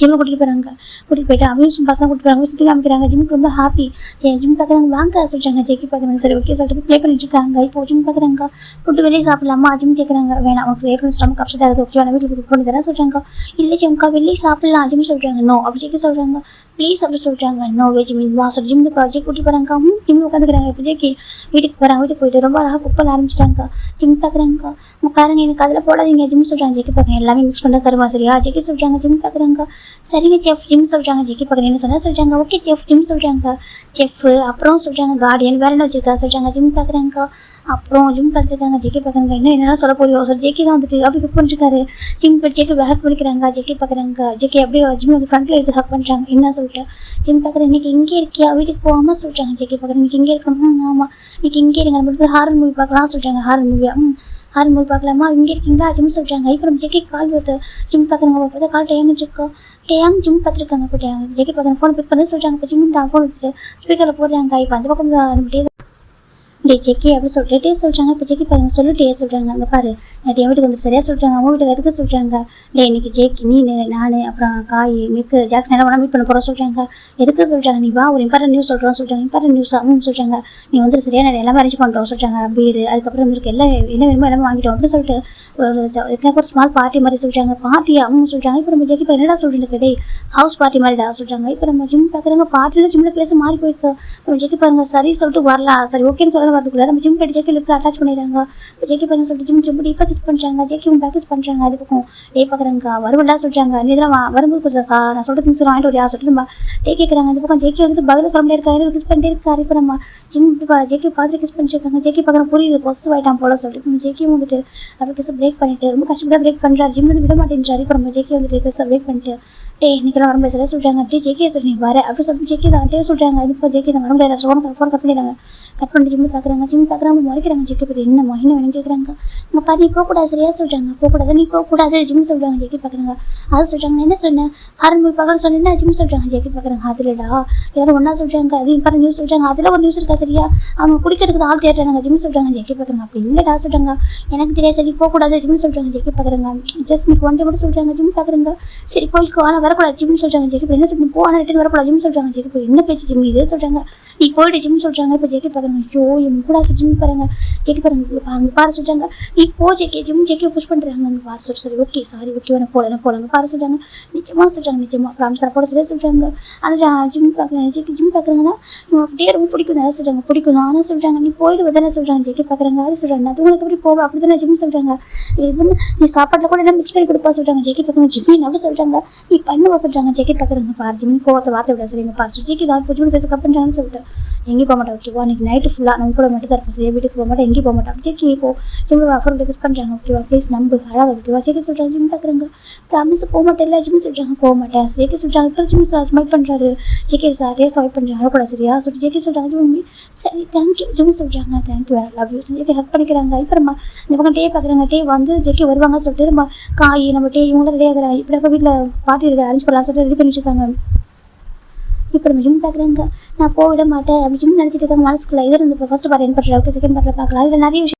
ஜிம்மை கூட்டிகிட்டு போகிறாங்க. கூட்டிகிட்டு போயிட்டு அம்யூஸ்மெண்ட் பார்க்க கூட்டிட்டு போகிறாங்க. சுற்றி காமிக்கிறாங்க. ஜிம்முக்கு ரொம்ப ஹாப்பி. சரி ஜிம் பார்க்குறாங்க. வாங்க சொல்கிறாங்க. ஜெக்கி பார்க்குறாங்க. சரி ஓகே சொல்லிட்டு ப்ளே பண்ணிட்டு இருக்காங்க. இப்போ ஜிம் பார்க்குறாங்க. ஃபுட்டு வெளியே சாப்பிடலாமா ஜிம் கேட்குறாங்க. வேணாம் அவங்களுக்கு ஏற்கனவே ஸ்டமக் அப்செட் ஆகுது. ஓகே வேணா வீட்டுக்கு குக் பண்ணி தரேன் சொல்கிறாங்க. இல்லை ஜிம்க்கா வெளியே சாப்பிடலாம் ஜிம் சொல்கிறாங்க. நோ அப்படி ஜெக்கி சொல்கிறாங்க. ப்ளீஸ் அப்படி சொல்கிறாங்க. நோ வெஜ் மீன் வா சொல்லி ஜிம்முக்கு ஜெக்கி கூட்டிட்டு போகிறாங்க. ஜிம் உட்காந்துக்கிறாங்க. இப்போ ஜெக்கி வீட்டுக்கு போகிறாங்க. வீட்டுக்கு போயிட்டு ரொம்ப அழகாக குக் பண்ண ஆரம்பிச்சிட்டாங்க. ஜிம் பார்க்குறாங்க. உட்காருங்க எனக்கு அதில் போடாதீங்க ஜிம் சொல்கிறாங்க. ஜெக்கி பார்க்குறாங்க. எல்லாமே மிக்ஸ் பண்ண தருமா சரியா ஜெக்கி சொல்கிறாங்க. ஜிம் பார்க்குறாங்க. சரிங்க செஃப் ஜிம் சொல்கிறாங்க. ஜெக்கி பார்க்குறேன் என்ன சொன்னால் சொல்கிறாங்க. ஓகே செஃப் ஜிம் சொல்கிறாங்க. செஃப்பு அப்புறம் சொல்கிறாங்க. கார்டியன் வேற என்ன வச்சிருக்கா சொல்கிறாங்க. ஜிம் பார்க்குறாங்க. அப்புறம் ஜிம் படிச்சிருக்காங்க. ஜெக்கி பார்க்குறாங்க. என்னென்ன சொல்ல போறியோ சொல்லி ஜெக்கி தான் வந்துட்டு அப்படி குக் பண்ணிருக்காரு. ஜிம் ஜெக்கி ஹக் பண்ணிக்கிறாங்க. ஜெக்கி பார்க்குறாங்க. ஜெக்கி அப்படியே ஜிம் ஃப்ரண்ட்டில் எடுத்து ஹக் பண்ணுறாங்க. என்ன சொல்லிட்டு ஜிம் பார்க்குறேன். இன்னைக்கு இங்கே இருக்கியா வீட்டுக்கு போகாமல் சொல்கிறாங்க. ஜெக்கி பார்க்குறேன். இன்னைக்கு இங்கே இருக்கணும். ஆமாம் இன்னைக்கு இங்கே இருங்க நம்ம போய் ஹாரர் மூவி பார்க்கலாம் சொல்கிறாங்க. ஹாரர் மூவியா ஹாரர் மூவி பார்க்கலாமா இங்கே இருக்கீங்களா ஜிம் சொல்கிறாங்க. இப்போ நம்ம ஜெக்கி கால் பார்த்து ஜிம் பார்க்குறாங்க. பார்த்தா கால் டேங்க ஜெக்கோ டேயாங் ஜிம் பார்த்துருக்காங்க. இப்போ டேயாங்க ஜெக்கி பார்க்குறாங்க. ஃபோன் பிக் பண்ண சொல்கிறாங்க. இப்போ ஜிம் தான் ஃபோன் எடுத்துட்டு ஸ்பீக்கரில் போடுறாங்க. இப்போ அந்த பக்கம் நம்மகிட்டே டே ஜெக்கி அப்படி சொல்லிட்டே சொல்கிறாங்க. இப்போ ஜெக்கி பாருங்க சொல்லிட்டே சொல்கிறாங்க. அங்கே பாரு நேற்று என் வீட்டுக்கு வந்து சரியாக சொல்கிறாங்க. அவங்க வீட்டுக்கு எதுக்கு சொல்கிறாங்க. டே இன்னைக்கு ஜெக்கி நீ நான் அப்புறம் காய் மிக்கு ஜாக்சன் எல்லாம் மீட் பண்ண போகிறோம் சொல்கிறாங்க. எதுக்கு சொல்கிறாங்க. நீ வா ஒரு இம்பார்ட்டன் நியூஸ் சொல்கிறோம் சொல்கிறாங்க. இம்பார்ட்டன் நியூஸாக சொல்கிறாங்க. நீ வந்து சரியாக நான் எல்லாமே அரேஞ்ச் பண்ணுறோம் சொல்கிறாங்க. பீரு அதுக்கப்புறம் இருக்கு எல்லாம் என்ன வேணுமோ எல்லாமே வாங்கிட்டோம் அப்படின்னு சொல்லிட்டு ஒரு ஸ்மால் பார்ட்டி மாதிரி சொல்கிறாங்க. பார்ட்டியா சொல்கிறாங்க. இப்போ நம்ம ஜெக்கி இப்போ என்னடா சொல்லிட்டு டே ஹவுஸ் பார்ட்டி மாதிரிடா சொல்கிறாங்க. இப்போ நம்ம ஜிம் பார்க்குறாங்க. பார்ட்டியில் ஜிம்மில் பேச மாறி போயிருக்கு. நம்ம ஜெக்கி பாருங்க சரி சொல்லிட்டு வரலாம். சரி ஓகேன்னு சொல்ல வரதுக்குள்ள நம்ம ஜிம் போயிட்டு ஜேக்கி லிப்ல அட்டாச் பண்ணிடுறாங்க. இப்போ ஜேக்கி பண்ண சொல்லிட்டு ஜிம் ரொம்ப டீப்பாக கிஸ் பண்ணுறாங்க. ஜேக்கியும் பேக் கிஸ் பண்ணுறாங்க. அது பக்கம் டே பார்க்குறாங்க வருவெல்லாம் சொல்கிறாங்க. நீ இதெல்லாம் வரும்போது கொஞ்சம் நான் சொல்கிற திங்ஸ் வாங்கிட்டு வரியா சொல்லிட்டு நம்ம டே கேட்குறாங்க. இந்த பக்கம் ஜேக்கி வந்து பதில் சொல்ல இருக்காரு, கிஸ் பண்ணிட்டே இருக்காரு. இப்போ நம்ம ஜிம் ஜேக்கி பார்த்துட்டு கிஸ் பண்ணிட்டு ஜேக்கி பார்க்குற புரியுது பாசிட்டிவ் ஆகிட்டான் போல சொல்லிட்டு ஜேக்கியும் வந்துட்டு அப்படி கிஸ் பிரேக் பண்ணிட்டு ரொம்ப கஷ்டப்பட்டு பிரேக் பண்ணுறாரு. ஜிம் வந்து விட மாட்டேன்றாரு. இப்போ நம்ம ஜேக்கி வந்துட்டு கிஸ் பிரேக் பண்ணிட்டு டே இன்னைக்கெல்லாம் வர முடியாது சொல்கிறாங்க. டே ஜேக்கியை சொல்லி நீ வர அப்படி சொல்லிட்டு ஜேக்கி தான் டே சொல்கிறாங்க. இப்போ ஜேக்கி தான் வர முடியாது ஃபோன் கட் பண்ணிடுறாங்க. கட் பண்ணிட்டு ஜிம் பார்க்குறாங்க முறைக்கிறாங்க. ஜேக்கி பற்றி என்ன வேணும் கேட்குறாங்க. உங்கள் பாதி நீ போகக்கூடாது சரியா சொல்கிறாங்க. போகக்கூடாது நீ போகக்கூடாது ஜிம் சொல்கிறாங்க. ஜேக்கி பார்க்குறாங்க. அது சொல்கிறாங்க என்ன சொன்னேன் ஹாரன் மூவி பார்க்கணும் சொன்னேன்னா ஜிம் சொல்கிறாங்க. ஜேக்கி பார்க்குறாங்க. அதுலடா யாரும் ஒன்றா சொல்கிறாங்க. அது இப்போ நியூஸ் சொல்கிறாங்க. அதில் ஒரு நியூஸ் இருக்கா சரியா அவங்க குடிக்கிறதுக்கு ஆள் தேடுறாங்க ஜிம் சொல்கிறாங்க. ஜேக்கி பார்க்குறாங்க. அப்படி இல்லைடா சொல்கிறாங்க. எனக்கு தெரியாது சரி போகக்கூடாது ஜிம் சொல்கிறாங்க. ஜேக்கி பார்க்குறாங்க. ஜஸ்ட் நீக்கு ஒன் டே மட்டும் சொல்கிறாங்க. ஜிம் பார்க்குறாங்க. சரி போய்க்கோ ஆனால் வரக்கூடாது ஜிம் சொல்கிறாங்க. ஜேக்கி என்ன சொல்லி போ ஆனால் ரிட்டன் வரக்கூடாது ஜிம் சொல்கிறாங்க. ஜேக்கி போய் என்ன பேச்சு ஜிம் இதே சொல்கிறாங்க. நீ போயிட்டு ஜிம் சொல்கிறாங்க. இப்போ ஜேக்கி பார்க்குறாங்க. ஐயோ என் கூட ஜிம் பாருங்க. ஜேக்கி பாருங்க அங்கே பாரு சொல்கிறாங்க. நீ போ ஜேக்கி ஜிம் ஜேக்கியை புஷ் பண்ணுறாங்க. அங்கே பாரு சொல்லிட்டு சரி ஓகே சாரி ஓகே எனக்கு போகலாங்க பாரு சொல்கிறாங்க. நிஜமாக சொல்கிறாங்க. நிஜமாக ப்ராமிஸாக போட சொல்லி சொல்கிறாங்க. ஆனால் ஜிம் பார்க்குறேன் ஜேக்கி ஜிம் பார்க்குறாங்கன்னா அப்படியே ரொம்ப பிடிக்கும் தான் சொல்கிறாங்க. பிடிக்கும் ஆனால் சொல்கிறாங்க. நீ போயிட்டு தானே சொல்கிறாங்க. ஜேக்கி பார்க்குறாங்க. அது சொல்கிறாங்க. அது உங்களுக்கு எப்படி போவா அப்படி தானே ஜிம் சொல்கிறாங்க. இவனு நீ சாப்பாட்டில் கூட என்ன மிக்ஸ் பண்ணி கொடுப்பா சொல்கிறாங்க. ஜேக்கி பார்க்குறாங்க. ஜிம்மின் அப்படி சொல்கிறாங்க. நீ பண்ணுவா சொல்கிறாங்க. ஜேக்கி பார்க்குறாங்க. பாரு ஜிம்மின் கோவத்தை வார்த்தை விட சரிங்க பாரு ஜேக்கி தான் புஜ்ஜி பேச கப்புன்றாங்கன்னு சொல்லிட்டு எங்கேயும் போக மாட்டேன் ஓகேவா இன்னைக்கு நைட்டு ஃபுல்லாக நம்ம கூட மட்டும் தான் இருப்போம் சரியா வீட்டுக்கு போக மாட்டேன் எங்கேயும் போக மாட்டேன் ஜேக்கி இப்போ ஜிம் ஆஃபர் கிஸ் பண்ணுறாங்க ஓகேவா ப்ளீஸ் நம்பு அழகாக ஓகேவா ஜேக்கி சொல்கிறாங்க. ஜிம் பார்க்குறாங்க. ப்ராமிஸ் போக மாட்டேன் இல்லை ஜிம் சொல்கிறாங்க. போக மாட்டேன் ஜேக்கி சொல்கிறாங்க. இப்போ ஜிம் ஸ்மைல் பண்ணுறாரு. ஜேக்கி சாரியாக ஸ்மைல் பண்ணுறாங்க. அழக்கூட சரியா சொல்லிட்டு ஜேக்கி சொல்கிறாங்க. ஜிம் சரி தேங்க்யூ ஜிம் சொல்கிறாங்க. தேங்க்யூ லவ் யூ ஜேக்கி ஹக் பண்ணிக்கிறாங்க. இப்போ நம்ம இந்த பக்கம் டே பார்க்குறாங்க. டே வந்து ஜேக்கி வருவாங்க சொல்லிட்டு நம்ம காய் நம்ம டே இவங்களும் ரெடி ஆகுறாங்க. இப்போ வீட்டில் பார்ட்டி இருக்கு அரேஞ்ச் பண்ணலாம் சொல்லிட்டு ரெடி பண்ணிட்டு இருக்காங்க. இப்போ நம்ம ஜிம் பார்க்குறாங்க. நான் போக விட மாட்டேன் அப்படி ஜிம் நினச்சிட்டு இருக்காங்க மனசுக்குள்ள. இதில் இருந்து இப்போ ஃபர்ஸ்ட் பார்ட் என்ன பண்ணுறாங்க செகண்ட் பார்ட்டில் பார்க்கலாம். இதில் நிறைய விஷயம்